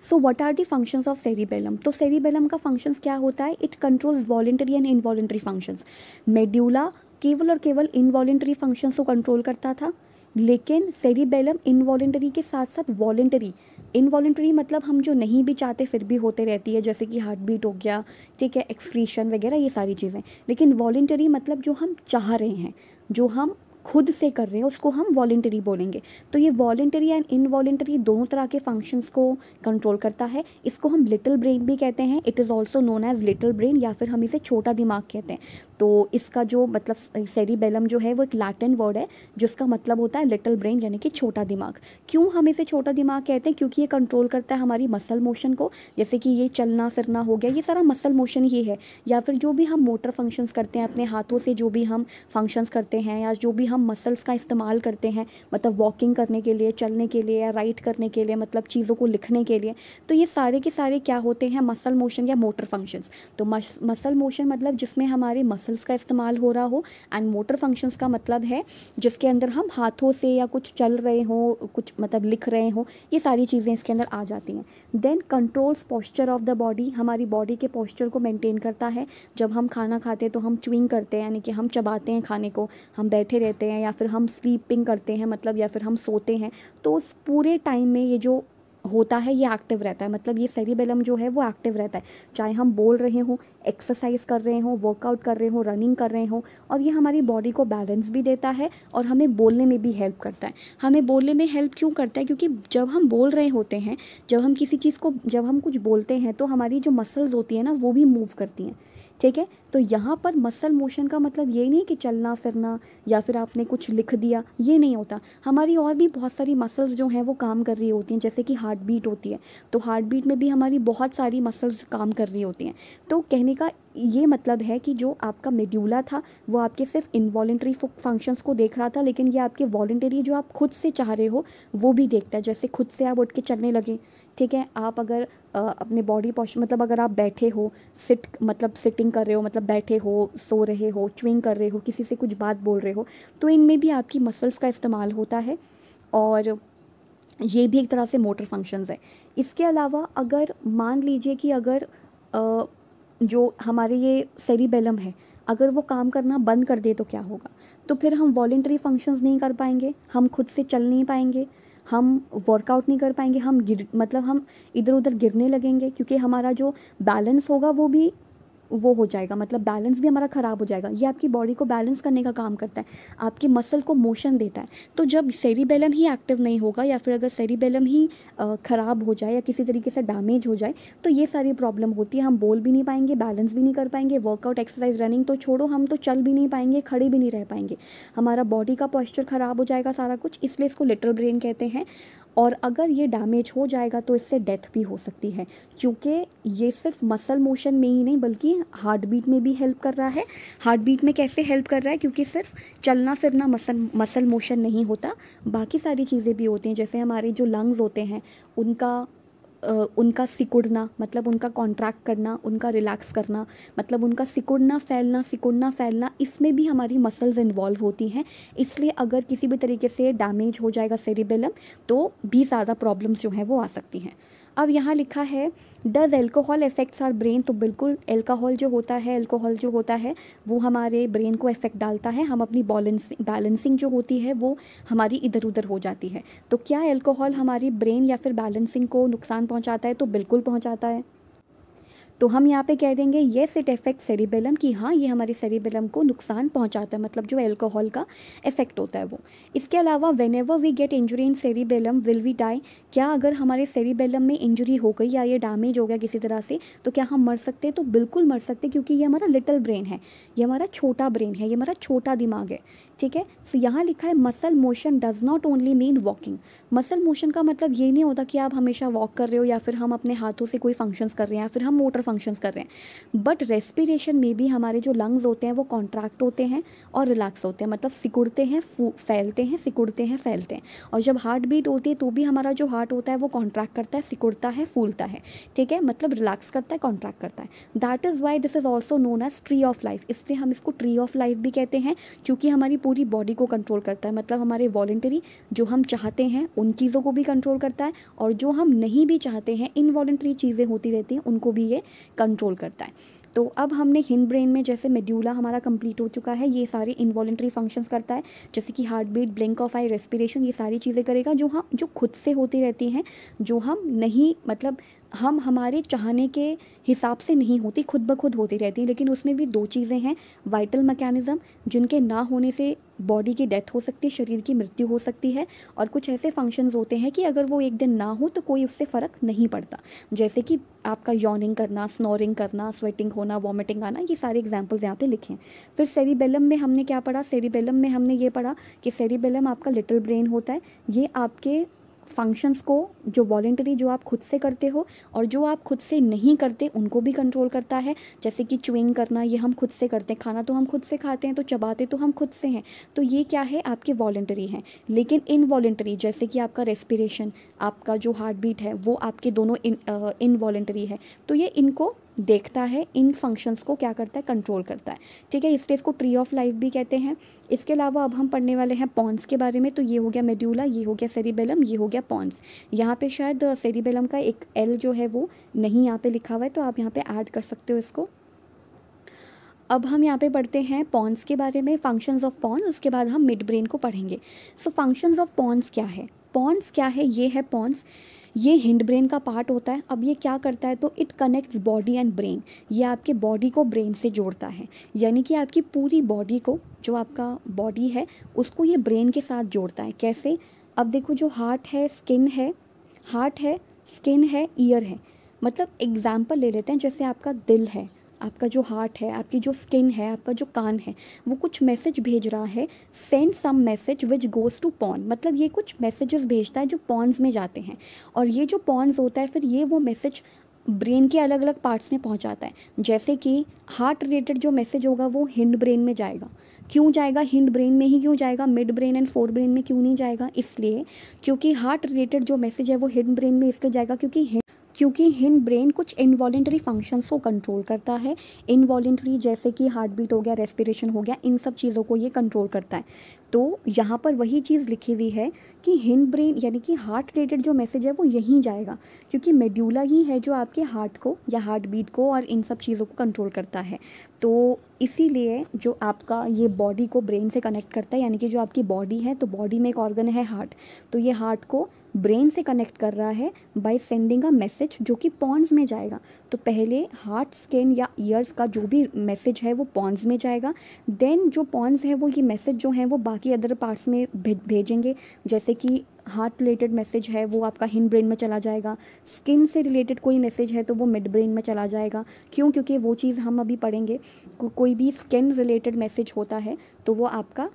So what are the functions of cerebellum? तो सेरिबेलम का फंक्शंस क्या होता है? It controls voluntary and involuntary functions. Medulla केवल और केवल इनवॉलेंटरी फंक्शंस को कंट्रोल करता था, लेकिन सेरिबेलम इनवॉलेंटरी के साथ साथ वॉलेंटरी, इनवॉलेंटरी मतलब हम जो नहीं भी चाहते फिर भी होते रहती है, जैसे कि हार्ट बीट हो गया, ठीक है, एक्सक्रीशन वगैरह, ये सारी चीज़ें। लेकिन वॉलेंटरी मतलब जो हम चाह रहे हैं, जो हम खुद से कर रहे हैं, उसको हम वॉलेंटरी बोलेंगे। तो ये वॉलेंटरी एंड इनवॉलेंटरी दोनों तरह के फंक्शंस को कंट्रोल करता है। इसको हम लिटिल ब्रेन भी कहते हैं, it is also known as little brain, या फिर हम इसे छोटा दिमाग कहते हैं। तो इसका जो मतलब सेरिबेलम जो है वो एक लैटिन वर्ड है जिसका मतलब होता है लिटिल ब्रेन यानी कि छोटा दिमाग। क्यों हम इसे छोटा दिमाग कहते हैं? क्योंकि ये कंट्रोल करता है हमारी मसल मोशन को, जैसे कि ये चलना फिरना हो गया, ये सारा मसल मोशन ही है। या फिर जो भी हम मोटर फंक्शंस करते हैं अपने हाथों से, जो भी हम फंक्शंस करते हैं, या जो भी हम हम मसल्स का इस्तेमाल करते हैं, मतलब वॉकिंग करने के लिए, चलने के लिए या राइट करने के लिए, मतलब चीज़ों को लिखने के लिए, तो ये सारे के सारे क्या होते हैं, मसल मोशन या मोटर फंक्शंस। तो मसल मोशन मतलब जिसमें हमारे मसल्स का इस्तेमाल हो रहा हो, एंड मोटर फंक्शंस का मतलब है जिसके अंदर हम हाथों से या कुछ चल रहे हो, कुछ मतलब लिख रहे हो, ये सारी चीज़ें इसके अंदर आ जाती हैं। Then controls posture of the body, हमारी बॉडी के पोस्चर को मेंटेन करता है। जब हम खाना खाते हैं तो हम च्यूइंग करते हैं, यानी कि हम चबाते हैं खाने को, हम बैठे रहते हैं, या फिर हम स्लीपिंग करते हैं, मतलब या फिर हम सोते हैं, तो उस पूरे टाइम में ये जो होता है ये एक्टिव रहता है, मतलब ये सेरिबेलम जो है वो एक्टिव रहता है, चाहे हम बोल रहे हों, एक्सरसाइज कर रहे हों, वर्कआउट कर रहे हों, रनिंग कर रहे हों। और ये हमारी बॉडी को बैलेंस भी देता है और हमें बोलने में भी हेल्प करता है। हमें बोलने में हेल्प क्यों करता है, क्योंकि जब हम बोल रहे होते हैं, जब हम किसी चीज़ को, जब हम कुछ बोलते हैं तो हमारी जो मसल्स होती हैं ना वो भी मूव करती हैं, ठीक है। तो यहाँ पर मसल मोशन का मतलब ये नहीं कि चलना फिरना या फिर आपने कुछ लिख दिया, ये नहीं होता। हमारी और भी बहुत सारी मसल्स जो हैं वो काम कर रही होती हैं, जैसे कि हार्ट बीट होती है, तो हार्ट बीट में भी हमारी बहुत सारी मसल्स काम कर रही होती हैं। तो कहने का ये मतलब है कि जो आपका मेड्यूला था वो आपके सिर्फ इनवॉलेंट्री फंक्शंस को देख रहा था, लेकिन ये आपके वॉलेंटरी जो आप खुद से चाह रहे हो वो भी देखता है। जैसे खुद से आप उठ के चलने लगे, ठीक है, आप अगर अपने बॉडी पोस्चर, मतलब अगर आप बैठे हो, मतलब सिटिंग कर रहे हो, मतलब बैठे हो, सो रहे हो, च्यूइंग कर रहे हो, किसी से कुछ बात बोल रहे हो, तो इनमें भी आपकी मसल्स का इस्तेमाल होता है और ये भी एक तरह से मोटर फंक्शंस है। इसके अलावा अगर मान लीजिए कि अगर जो हमारे ये सेरिबेलम है अगर वो काम करना बंद कर दे तो क्या होगा, तो फिर हम वॉलेंटरी फंक्शंस नहीं कर पाएंगे, हम खुद से चल नहीं पाएंगे, हम वर्कआउट नहीं कर पाएंगे, हम मतलब हम इधर उधर गिरने लगेंगे, क्योंकि हमारा जो बैलेंस होगा वो हो जाएगा, मतलब बैलेंस भी हमारा ख़राब हो जाएगा। ये आपकी बॉडी को बैलेंस करने का काम करता है, आपके मसल को मोशन देता है। तो जब सेरिबेलम ही एक्टिव नहीं होगा या फिर अगर सेरिबेलम ही ख़राब हो जाए या किसी तरीके से डैमेज हो जाए तो ये सारी प्रॉब्लम होती है। हम बोल भी नहीं पाएंगे, बैलेंस भी नहीं कर पाएंगे, वर्कआउट एक्सरसाइज रनिंग तो छोड़ो, हम तो चल भी नहीं पाएंगे, खड़े भी नहीं रह पाएंगे, हमारा बॉडी का पोस्चर ख़राब हो जाएगा सारा कुछ। इसलिए इसको लिटिल ब्रेन कहते हैं। और अगर ये डैमेज हो जाएगा तो इससे डेथ भी हो सकती है, क्योंकि ये सिर्फ मसल मोशन में ही नहीं बल्कि हार्ट बीट में भी हेल्प कर रहा है। हार्ट बीट में कैसे हेल्प कर रहा है, क्योंकि सिर्फ चलना फिरना मसल मोशन नहीं होता, बाकी सारी चीज़ें भी होती हैं। जैसे हमारे जो लंग्स होते हैं उनका सिकुड़ना, मतलब उनका कॉन्ट्रैक्ट करना, उनका रिलैक्स करना, मतलब उनका सिकुड़ना फैलना, इसमें भी हमारी मसल्स इन्वॉल्व होती हैं। इसलिए अगर किसी भी तरीके से डैमेज हो जाएगा सेरिबेलम तो भी ज़्यादा प्रॉब्लम्स जो हैं वो आ सकती हैं। अब यहाँ लिखा है does alcohol effects our brain, तो बिल्कुल एल्कोहल जो होता है वो हमारे ब्रेन को इफेक्ट डालता है। हम अपनी बैलेंसिंग जो होती है वो हमारी इधर उधर हो जाती है। तो क्या एल्कोहल हमारी ब्रेन या फिर बैलेंसिंग को नुकसान पहुंचाता है, तो बिल्कुल पहुंचाता है। तो हम यहाँ पे कह देंगे येस इट इफेक्ट सेरिबेलम, कि हाँ ये हमारे सेरिबेलम को नुकसान पहुँचाता है, मतलब जो एल्कोहल का इफेक्ट होता है वो। इसके अलावा whenever we get injury in cerebellum will we die, क्या अगर हमारे सेरिबेलम में इंजरी हो गई या ये डैमेज हो गया किसी तरह से तो क्या हम मर सकते हैं, तो बिल्कुल मर सकते हैं, क्योंकि ये हमारा लिटिल ब्रेन है, ये हमारा छोटा ब्रेन है, ये हमारा छोटा दिमाग है, ठीक है। सो यहाँ लिखा है muscle motion does not only mean walking. Muscle motion का मतलब ये नहीं होता कि आप हमेशा वॉक कर रहे हो या फिर हम अपने हाथों से कोई फंक्शंस कर रहे हैं या फिर हम मोटर फंक्शंस कर रहे हैं, बट रेस्पिरेशन में भी हमारे जो लंग्स होते हैं वो कॉन्ट्रैक्ट होते हैं और रिलैक्स होते हैं, मतलब सिकुड़ते हैं फैलते हैं, सिकुड़ते हैं फैलते हैं। और जब हार्ट बीट होती है तो भी हमारा जो हार्ट होता है वो कॉन्ट्रैक्ट करता है, सिकुड़ता है, फूलता है, ठीक है, मतलब रिलैक्स करता है, कॉन्ट्रैक्ट करता है। That is why this is also known as tree of life, इसलिए हम इसको ट्री ऑफ लाइफ भी कहते हैं, क्योंकि हमारी पूरी बॉडी को कंट्रोल करता है, मतलब हमारे वॉलेंटरी जो हम चाहते हैं उन चीज़ों को भी कंट्रोल करता है और जो हम नहीं भी चाहते हैं इनवॉलेंटरी चीज़ें होती रहती हैं उनको भी ये कंट्रोल करता है। तो अब हमने हिंड ब्रेन में जैसे मेड्यूला हमारा कंप्लीट हो चुका है, ये सारे इनवॉलेंटरी फंक्शंस करता है, जैसे कि heartbeat, blink of eye, respiration, ये सारी चीज़ें करेगा जो खुद से होती रहती हैं, जो हम नहीं, मतलब हम हमारे चाहने के हिसाब से नहीं होती, खुद ब खुद होती रहती हैं। लेकिन उसमें भी दो चीज़ें हैं, वाइटल मैकेनिज़्म जिनके ना होने से बॉडी की डेथ हो सकती है, शरीर की मृत्यु हो सकती है, और कुछ ऐसे फंक्शंस होते हैं कि अगर वो एक दिन ना हो तो कोई उससे फ़र्क नहीं पड़ता, जैसे कि आपका यॉर्निंग करना, स्नोरिंग करना, स्वेटिंग होना, वॉमिटिंग आना, ये सारे एग्जाम्पल्स यहाँ पे लिखे हैं। फिर सेरिबेलम में हमने क्या पढ़ा, सेरिबेलम में हमने ये पढ़ा कि सेरिबेलम आपका लिटिल ब्रेन होता है, ये आपके फंक्शंस को जो वॉलेंटरी जो आप खुद से करते हो और जो आप खुद से नहीं करते उनको भी कंट्रोल करता है। जैसे कि च्युइंग करना, ये हम खुद से करते हैं, खाना तो हम खुद से खाते हैं, तो चबाते तो हम खुद से हैं, तो ये क्या है, आपके वॉलेंटरी हैं। लेकिन इनवॉलेंटरी जैसे कि आपका रेस्पिरेशन, आपका जो हार्ट बीट है, वो आपके दोनों इनवॉलेंटरी है। तो ये इनको देखता है, इन फंक्शंस को क्या करता है, कंट्रोल करता है। ठीक है, इसलिए इसको ट्री ऑफ लाइफ भी कहते हैं। इसके अलावा अब हम पढ़ने वाले हैं पॉन्स के बारे में। तो ये हो गया मेड्यूला, ये हो गया सेरिबेलम, ये हो गया पॉन्स। यहाँ पे शायद सेरिबेलम का एक एल जो है वो नहीं यहाँ पे लिखा हुआ है, तो आप यहाँ पे ऐड कर सकते हो इसको। अब हम यहाँ पे पढ़ते हैं पॉन्स के बारे में, फंक्शंस ऑफ पॉन्स। उसके बाद हम मिड ब्रेन को पढ़ेंगे। सो फंक्शंस ऑफ पॉन्स क्या है, पॉन्स क्या है, ये है पॉन्स। ये हिंड ब्रेन का पार्ट होता है। अब ये क्या करता है, तो it connects body and brain. ये आपके बॉडी को ब्रेन से जोड़ता है, यानी कि आपकी पूरी बॉडी को, जो आपका बॉडी है उसको ये ब्रेन के साथ जोड़ता है। कैसे, अब देखो, जो हार्ट है, स्किन है, हार्ट है, स्किन है, ईयर है। मतलब एग्जाम्पल ले लेते हैं, जैसे आपका दिल है, आपका जो हार्ट है, आपकी जो स्किन है, आपका जो कान है, वो कुछ मैसेज भेज रहा है, send some message which goes to pons. मतलब ये कुछ मैसेजेस भेजता है जो पॉन्स में जाते हैं, और ये जो पॉन्स होता है फिर ये वो मैसेज ब्रेन के अलग अलग पार्ट्स में पहुंचाता है। जैसे कि हार्ट रिलेटेड जो मैसेज होगा वो हिंड ब्रेन में जाएगा। क्यों जाएगा, हिंड ब्रेन में ही क्यों जाएगा, mid brain and fore brain में क्यों नहीं जाएगा? इसलिए क्योंकि हार्ट रिलेटेड जो मैसेज है वो हिंड ब्रेन में इसलिए जाएगा क्योंकि हिंड ब्रेन कुछ इनवॉलेंटरी फंक्शंस को कंट्रोल करता है। इनवॉलेंटरी जैसे कि हार्ट बीट हो गया, रेस्पिरेशन हो गया, इन सब चीज़ों को ये कंट्रोल करता है। तो यहाँ पर वही चीज़ लिखी हुई है कि हिंड ब्रेन यानी कि हार्ट रिलेटेड जो मैसेज है वो यहीं जाएगा, क्योंकि मेड्यूला ही है जो आपके हार्ट को या हार्ट बीट को और इन सब चीज़ों को कंट्रोल करता है। तो इसीलिए जो आपका ये बॉडी को ब्रेन से कनेक्ट करता है, यानी कि जो आपकी बॉडी है, तो बॉडी में एक ऑर्गन है हार्ट, तो ये हार्ट को ब्रेन से कनेक्ट कर रहा है बाय सेंडिंग अ मैसेज जो कि पॉन्स में जाएगा। तो पहले हार्ट, स्किन या ईयर्स का जो भी मैसेज है वो पॉन्स में जाएगा। देन जो पॉन्स है वो ये मैसेज जो है वो बाकी अदर पार्ट्स में भेजेंगे। जैसे कि हार्ट रिलेटेड मैसेज है वो आपका हिंड ब्रेन में चला जाएगा, स्किन से रिलेटेड कोई मैसेज है तो वो मिड ब्रेन में चला जाएगा। क्यों? क्योंकि वो चीज़ हम अभी पढ़ेंगे। कोई भी स्किन रिलेटेड मैसेज होता है तो वो आपका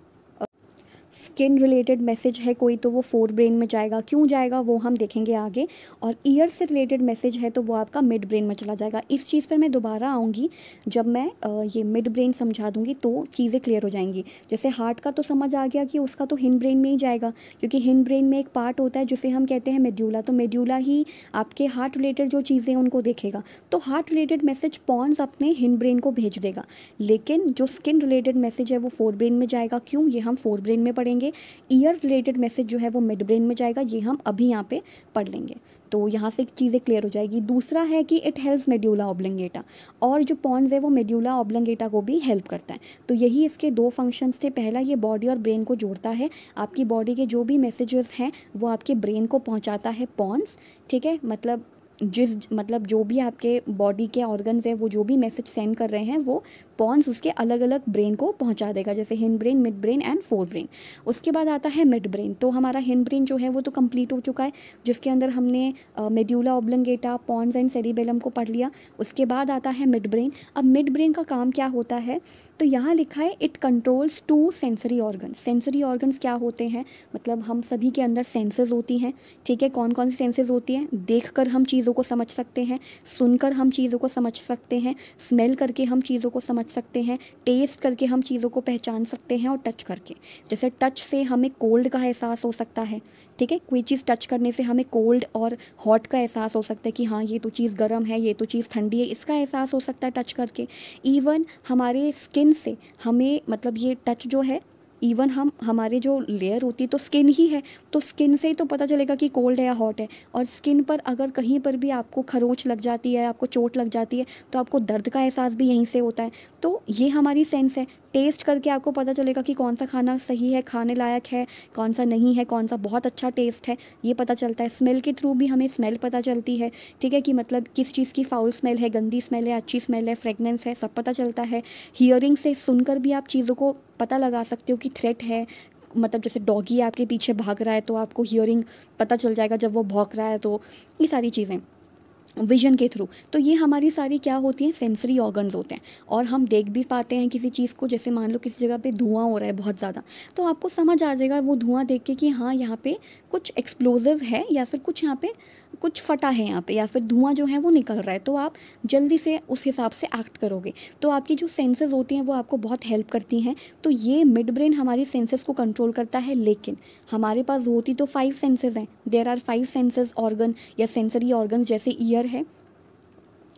स्किन रिलेटेड मैसेज है कोई, तो वो फोर ब्रेन में जाएगा। क्यों जाएगा वो हम देखेंगे आगे। और ईयर से रिलेटेड मैसेज है तो वो आपका मिड ब्रेन में चला जाएगा। इस चीज़ पर मैं दोबारा आऊँगी जब मैं ये मिड ब्रेन समझा दूँगी तो चीज़ें क्लियर हो जाएंगी। जैसे हार्ट का तो समझ आ गया कि उसका तो हिंड ब्रेन में ही जाएगा, क्योंकि हिंड ब्रेन में एक पार्ट होता है जिसे हम कहते हैं मेड्यूला। तो मेड्यूला ही आपके हार्ट रिलेटेड जो चीज़ें उनको देखेगा, तो हार्ट रिलेटेड मैसेज पॉन्स अपने हिंड ब्रेन को भेज देगा। लेकिन जो स्किन रिलेटेड मैसेज है वो फोर ब्रेन में जाएगा। क्यों? ये हम फोर ब्रेन में पढ़ेंगे। ईयर रिलेटेड मैसेज जो है वो मिड ब्रेन में जाएगा, ये हम अभी यहाँ पे पढ़ लेंगे। तो यहाँ से चीज़ें क्लियर हो जाएगी। दूसरा है कि इट हेल्प्स मेड्यूला ऑब्लिंगेटा, और जो पॉन्स है वो मेड्यूला ऑब्लिंगेटा को भी हेल्प करता है। तो यही इसके दो फंक्शंस थे। पहला, ये बॉडी और ब्रेन को जोड़ता है। आपकी बॉडी के जो भी मैसेजेस हैं वो आपके ब्रेन को पहुँचाता है पॉन्स। ठीक है, मतलब जो भी आपके बॉडी के ऑर्गन्स हैं वो जो भी मैसेज सेंड कर रहे हैं वो पॉन्स उसके अलग अलग ब्रेन को पहुंचा देगा, जैसे hind brain, mid brain and fore brain. उसके बाद आता है मिड ब्रेन। तो हमारा हिंड ब्रेन जो है वो तो कंप्लीट हो चुका है, जिसके अंदर हमने medulla oblongata, pons and cerebellum को पढ़ लिया। उसके बाद आता है मिड ब्रेन। अब मिड ब्रेन का काम क्या होता है, तो यहाँ लिखा है it controls to sensory organs. Sensory organs क्या होते हैं, मतलब हम सभी के अंदर सेंसेस होती हैं। ठीक है, कौन कौन सी सेंसेस होती हैं? देखकर हम चीज़ों को समझ सकते हैं, सुनकर हम चीज़ों को समझ सकते हैं, स्मेल करके हम चीज़ों को समझ सकते हैं, टेस्ट करके हम चीज़ों को पहचान सकते हैं, और टच करके। जैसे टच से हमें कोल्ड का एहसास हो सकता है। ठीक है, कोई चीज़ टच करने से हमें कोल्ड और हॉट का एहसास हो सकता है कि हाँ ये तो चीज़ गर्म है, ये तो चीज़ ठंडी है, इसका एहसास हो सकता है टच करके। इवन हमारे स्किन से हमें, मतलब ये टच जो है, इवन हमारे जो लेयर होती है तो स्किन ही है, तो स्किन से ही तो पता चलेगा कि कोल्ड है या हॉट है। और स्किन पर अगर कहीं पर भी आपको खरोंच लग जाती है, आपको चोट लग जाती है, तो आपको दर्द का एहसास भी यहीं से होता है। तो ये हमारी सेंस है। टेस्ट करके आपको पता चलेगा कि कौन सा खाना सही है, खाने लायक है, कौन सा नहीं है, कौन सा बहुत अच्छा टेस्ट है, ये पता चलता है। स्मेल के थ्रू भी हमें स्मेल पता चलती है। ठीक है, कि मतलब किस चीज़ की फाउल स्मेल है, गंदी स्मेल है, अच्छी स्मेल है, फ्रेगनेंस है, सब पता चलता है। हियरिंग से सुनकर भी आप चीज़ों को पता लगा सकते हो कि थ्रेट है, मतलब जैसे डॉगी आपके पीछे भाग रहा है तो आपको हियरिंग पता चल जाएगा जब वो भौंक रहा है। तो ये सारी चीज़ें। विजन के थ्रू। तो ये हमारी सारी क्या होती हैं, सेंसरी ऑर्गन्स होते हैं, और हम देख भी पाते हैं किसी चीज़ को। जैसे मान लो किसी जगह पे धुआं हो रहा है बहुत ज़्यादा, तो आपको समझ आ जाएगा वो धुआं देख के कि हाँ यहाँ पे कुछ एक्सप्लोजिव है, या फिर कुछ यहाँ पे कुछ फटा है यहाँ पे, या फिर धुआं जो है वो निकल रहा है, तो आप जल्दी से उस हिसाब से एक्ट करोगे। तो आपकी जो सेंसेस होती हैं वो आपको बहुत हेल्प करती हैं। तो ये मिड ब्रेन हमारी सेंसेस को कंट्रोल करता है, लेकिन हमारे पास होती तो 5 सेंसेस हैं। देयर आर 5 सेंसेस ऑर्गन या सेंसरी ऑर्गन, जैसे ईयर है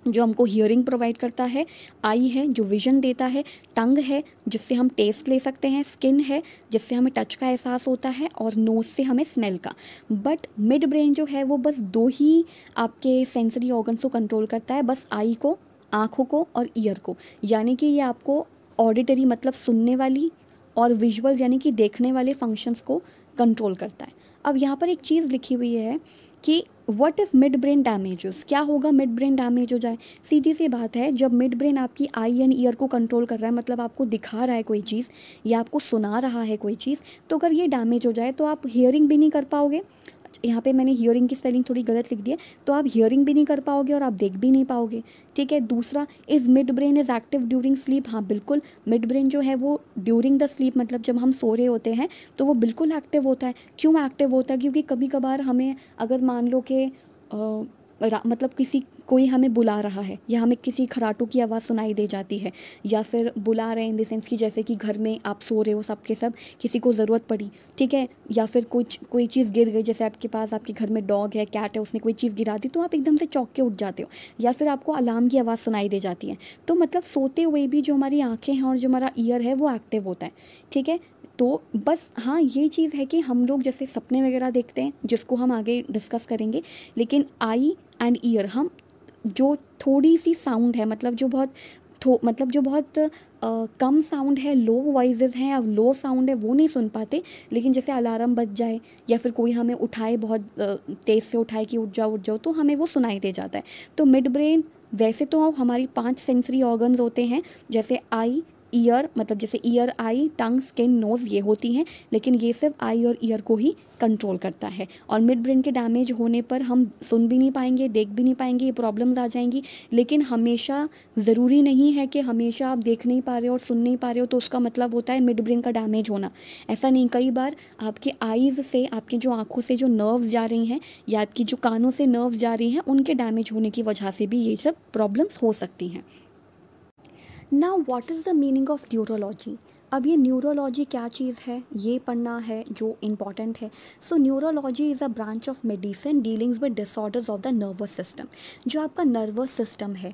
जो हमको हियरिंग प्रोवाइड करता है, आई है जो विजन देता है, टंग है जिससे हम टेस्ट ले सकते हैं, स्किन है जिससे हमें टच का एहसास होता है, और नोज़ से हमें स्मेल का। बट मिड ब्रेन जो है वो बस 2 ही आपके सेंसरी ऑर्गन्स को कंट्रोल करता है, बस आई को, आँखों को, और ईयर को। यानी कि ये आपको ऑडिटरी मतलब सुनने वाली, और विजुअल्स यानी कि देखने वाले फंक्शंस को कंट्रोल करता है। अब यहाँ पर एक चीज़ लिखी हुई है कि what if mid brain damages, क्या होगा मिड ब्रेन डैमेज हो जाए। सीधी सी बात है, जब मिड ब्रेन आपकी आई एंड ईयर को कंट्रोल कर रहा है, मतलब आपको दिखा रहा है कोई चीज़ या आपको सुना रहा है कोई चीज़, तो अगर ये डैमेज हो जाए तो आप हियरिंग भी नहीं कर पाओगे। यहाँ पे मैंने हियरिंग की स्पेलिंग थोड़ी गलत लिख दी है, तो आप हियरिंग भी नहीं कर पाओगे और आप देख भी नहीं पाओगे। ठीक है। दूसरा, is mid brain is active during sleep. हाँ बिल्कुल, मिड ब्रेन जो है वो ड्यूरिंग द स्लीप मतलब जब हम सो रहे होते हैं तो वो बिल्कुल एक्टिव होता है। क्यों एक्टिव होता है? क्योंकि कभी कभार हमें अगर मान लो कि मतलब कोई हमें बुला रहा है, या हमें किसी खराटों की आवाज़ सुनाई दे जाती है, या फिर बुला रहे हैं इन द सेंस कि जैसे कि घर में आप सो रहे हो सब के सब, किसी को ज़रूरत पड़ी, ठीक है, या फिर कोई चीज़ गिर गई, जैसे आपके पास आपके घर में डॉग है, कैट है, उसने कोई चीज़ गिरा दी, तो आप एकदम से चौंक के उठ जाते हो, या फिर आपको अलार्म की आवाज़ सुनाई दे जाती है। तो मतलब सोते हुए भी जो हमारी आँखें हैं और जो हमारा ईयर है वो एक्टिव होता है। ठीक है। तो बस हाँ ये चीज़ है कि हम लोग जैसे सपने वगैरह देखते हैं, जिसको हम आगे डिस्कस करेंगे, लेकिन आई एंड ईयर हम जो थोड़ी सी साउंड है, मतलब जो बहुत कम साउंड है, लो वॉइसेस हैं या लो साउंड है, वो नहीं सुन पाते। लेकिन जैसे अलार्म बज जाए या फिर कोई हमें उठाए, बहुत तेज़ से उठाए कि उठ जाओ, तो हमें वो सुनाई दे जाता है। तो मिड ब्रेन, वैसे तो हमारी 5 सेंसरी ऑर्गन्स होते हैं, जैसे आई, ईयर, मतलब जैसे ईयर, आई, टंग, स्किन, नोज़, ये होती हैं, लेकिन ये सिर्फ आई और ईयर को ही कंट्रोल करता है। और मिड ब्रेन के डैमेज होने पर हम सुन भी नहीं पाएंगे, देख भी नहीं पाएंगे, ये प्रॉब्लम्स आ जाएंगी। लेकिन हमेशा ज़रूरी नहीं है कि हमेशा आप देख नहीं पा रहे हो और सुन नहीं पा रहे हो तो उसका मतलब होता है मिड ब्रेन का डैमेज होना। ऐसा नहीं, कई बार आपके आईज़ से, आपकी जो आँखों से जो नर्व्स जा रही हैं, या आपकी जो कानों से नर्व्स जा रही हैं, उनके डैमेज होने की वजह से भी ये सब प्रॉब्लम्स हो सकती हैं। Now what is the meaning of neurology. अब ये न्यूरोलॉजी क्या चीज़ है, ये पढ़ना है जो इम्पॉर्टेंट है। So neurology is a branch of medicine dealings with disorders of the nervous system. जो आपका नर्वस सिस्टम है,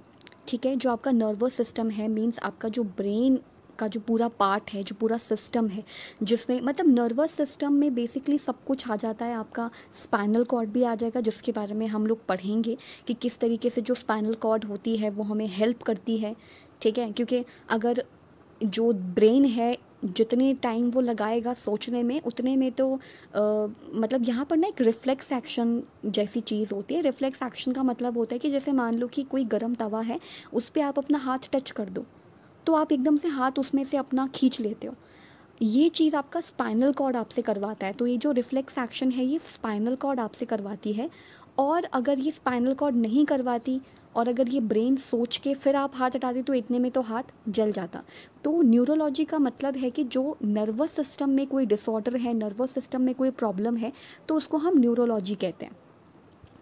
ठीक है, जो आपका नर्वस सिस्टम है मीन्स आपका जो ब्रेन का जो पूरा पार्ट है, जो पूरा सिस्टम है, जिसमें मतलब नर्वस सिस्टम में बेसिकली सब कुछ आ जाता है। आपका स्पाइनल कॉर्ड भी आ जाएगा, जिसके बारे में हम लोग पढ़ेंगे कि किस तरीके से जो स्पाइनल कॉर्ड होती है वो हमें हेल्प करती है। ठीक है, क्योंकि अगर जो ब्रेन है जितने टाइम वो लगाएगा सोचने में, उतने में तो मतलब यहाँ पर ना एक रिफ्लेक्स एक्शन जैसी चीज़ होती है। रिफ्लेक्स एक्शन का मतलब होता है कि जैसे मान लो कि कोई गर्म तवा है, उस पर आप अपना हाथ टच कर दो तो आप एकदम से हाथ उसमें से अपना खींच लेते हो। ये चीज़ आपका स्पाइनल कॉर्ड आपसे करवाता है। तो ये जो रिफ्लेक्स एक्शन है ये स्पाइनल कॉर्ड आपसे करवाती है। और अगर ये स्पाइनल कॉर्ड नहीं करवाती और अगर ये ब्रेन सोच के फिर आप हाथ हटाते तो इतने में तो हाथ जल जाता। तो न्यूरोलॉजी का मतलब है कि जो नर्वस सिस्टम में कोई डिसऑर्डर है, नर्वस सिस्टम में कोई प्रॉब्लम है, तो उसको हम न्यूरोलॉजी कहते हैं।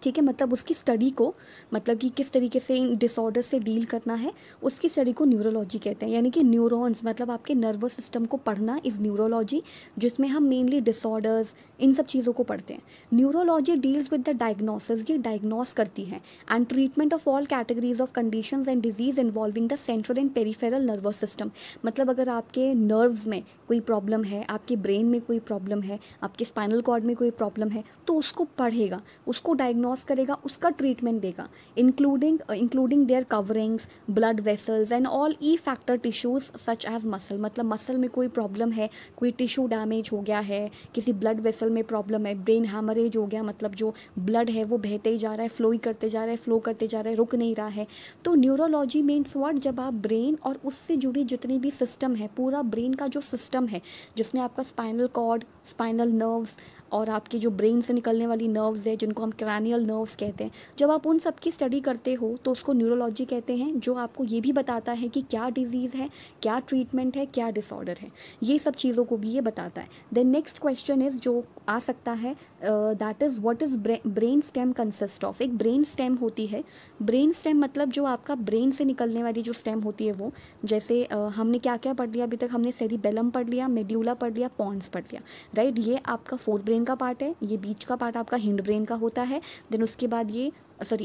ठीक है, मतलब उसकी स्टडी को, मतलब कि किस तरीके से इन डिसऑर्डर से डील करना है, उसकी स्टडी को न्यूरोलॉजी कहते हैं। यानी कि न्यूरॉन्स मतलब आपके नर्वस सिस्टम को पढ़ना इज़ न्यूरोलॉजी, जिसमें हम मेनली डिसऑर्डर्स, इन सब चीज़ों को पढ़ते हैं। Neurology deals with the diagnosis, ये डायग्नोस करती है, and treatment of all categories of conditions and disease involving the central and peripheral nervous system. मतलब अगर आपके नर्व्स में कोई प्रॉब्लम है, आपके ब्रेन में कोई प्रॉब्लम है, आपके स्पाइनल कॉर्ड में कोई प्रॉब्लम है, तो उसको पढ़ेगा, उसको डायग्नोस करेगा, उसका ट्रीटमेंट देगा, including their coverings, blood vessels and all effector tissues such as muscle. मतलब मसल में कोई प्रॉब्लम है, कोई टिश्यू डैमेज हो गया है, किसी ब्लड वेसल में प्रॉब्लम है, ब्रेन हैमरेज हो गया, मतलब जो ब्लड है वो बहते ही जा रहा है, फ्लो करते जा रहा है, रुक नहीं रहा है। तो न्यूरोलॉजी मीन्स व्हाट, जब आप ब्रेन और उससे जुड़ी जितनी भी सिस्टम है, पूरा ब्रेन का जो सिस्टम है, जिसमें आपका स्पाइनल कॉर्ड, स्पाइनल नर्व्स और आपके जो ब्रेन से निकलने वाली नर्व्स है, जिनको हम क्रैनियल क्रेनियल नर्व्स कहते हैं। जब आप उन सब की स्टडी करते हो तो उसको न्यूरोलॉजी कहते हैं, जो आपको ये भी बताता है कि क्या डिजीज़ है, क्या ट्रीटमेंट है, क्या डिसऑर्डर है, ये सब चीज़ों को भी ये बताता है। देन नेक्स्ट क्वेश्चन इज़ जो आ सकता है, that is what is brain stem consist of. एक ब्रेन स्टेम होती है। ब्रेन स्टेम मतलब जो आपका ब्रेन से निकलने वाली जो स्टेम होती है वो, जैसे हमने क्या क्या पढ़ लिया अभी तक, हमने सेरिबेलम पढ़ लिया, मेड्यूला पढ़ लिया, पॉन्स पढ़ लिया, राइट। ये आपका फोर ब्रेन का पार्ट है, ये बीच का पार्ट आपका हिंड ब्रेन का होता है। देन उसके बाद ये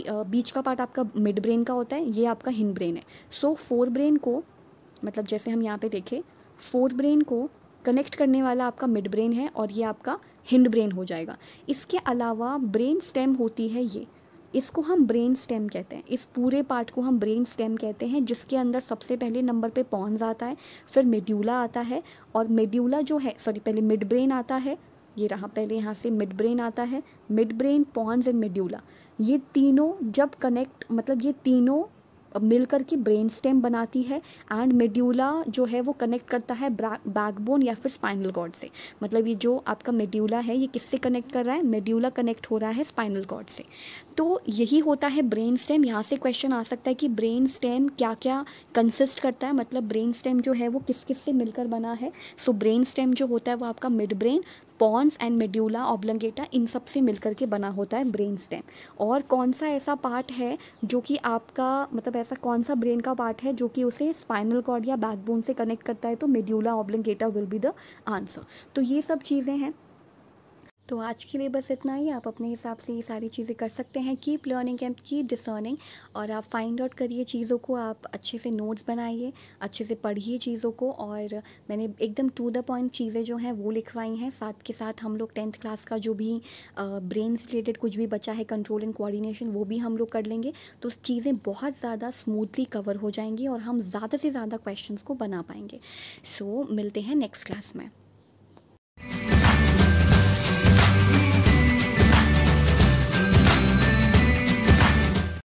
बीच का पार्ट आपका मिड ब्रेन का होता है, ये आपका हिंड ब्रेन है। सो फोर ब्रेन को, मतलब जैसे हम यहाँ पे देखें, फोर ब्रेन को कनेक्ट करने वाला आपका मिड ब्रेन है और ये आपका हिंड ब्रेन हो जाएगा। इसके अलावा ब्रेन स्टेम होती है ये, इसको हम ब्रेन स्टेम कहते हैं। इस पूरे पार्ट को हम ब्रेन स्टेम कहते हैं, जिसके अंदर सबसे पहले नंबर पे पॉन्स आता है, फिर मेड्यूला आता है, और मेड्यूला जो है पहले मिड ब्रेन आता है, ये रहा, पहले यहाँ से मिड ब्रेन आता है, mid brain, pons and medulla, ये तीनों जब कनेक्ट, मतलब ये तीनों मिलकर के ब्रेन स्टेम बनाती है। एंड मेड्यूला जो है वो कनेक्ट करता है बैकबोन या फिर स्पाइनल कॉर्ड से। मतलब ये जो आपका मेड्यूला है ये किससे कनेक्ट कर रहा है, मेड्यूला कनेक्ट हो रहा है स्पाइनल कॉर्ड से। तो यही होता है ब्रेन स्टेम। यहाँ से क्वेश्चन आ सकता है कि ब्रेन स्टेम क्या क्या कंसिस्ट करता है, मतलब ब्रेन स्टेम जो है वो किस किस से मिलकर बना है। सो ब्रेन स्टेम जो होता है वो आपका mid brain, pons and medulla oblongata, इन सब से मिलकर के बना होता है ब्रेन स्टेम। और कौन सा ऐसा पार्ट है जो कि आपका, मतलब ऐसा कौन सा ब्रेन का पार्ट है जो कि उसे स्पाइनल कॉर्ड या बैकबोन से कनेक्ट करता है, तो medulla oblongata will be the answer. तो ये सब चीज़ें हैं। तो आज के लिए बस इतना ही। आप अपने हिसाब से ये सारी चीज़ें कर सकते हैं। Keep learning and keep discerning, और आप फाइंड आउट करिए चीज़ों को, आप अच्छे से नोट्स बनाइए, अच्छे से पढ़िए चीज़ों को। और मैंने एकदम टू द पॉइंट चीज़ें जो हैं वो लिखवाई हैं। साथ के साथ हम लोग 10th क्लास का जो भी ब्रेन से रिलेटेड कुछ भी बचा है, कंट्रोल एंड कोऑर्डिनेशन, वो भी हम लोग कर लेंगे। तो चीज़ें बहुत ज़्यादा स्मूथली कवर हो जाएंगी और हम ज़्यादा से ज़्यादा क्वेश्चंस को बना पाएंगे। सो मिलते हैं नेक्स्ट क्लास में।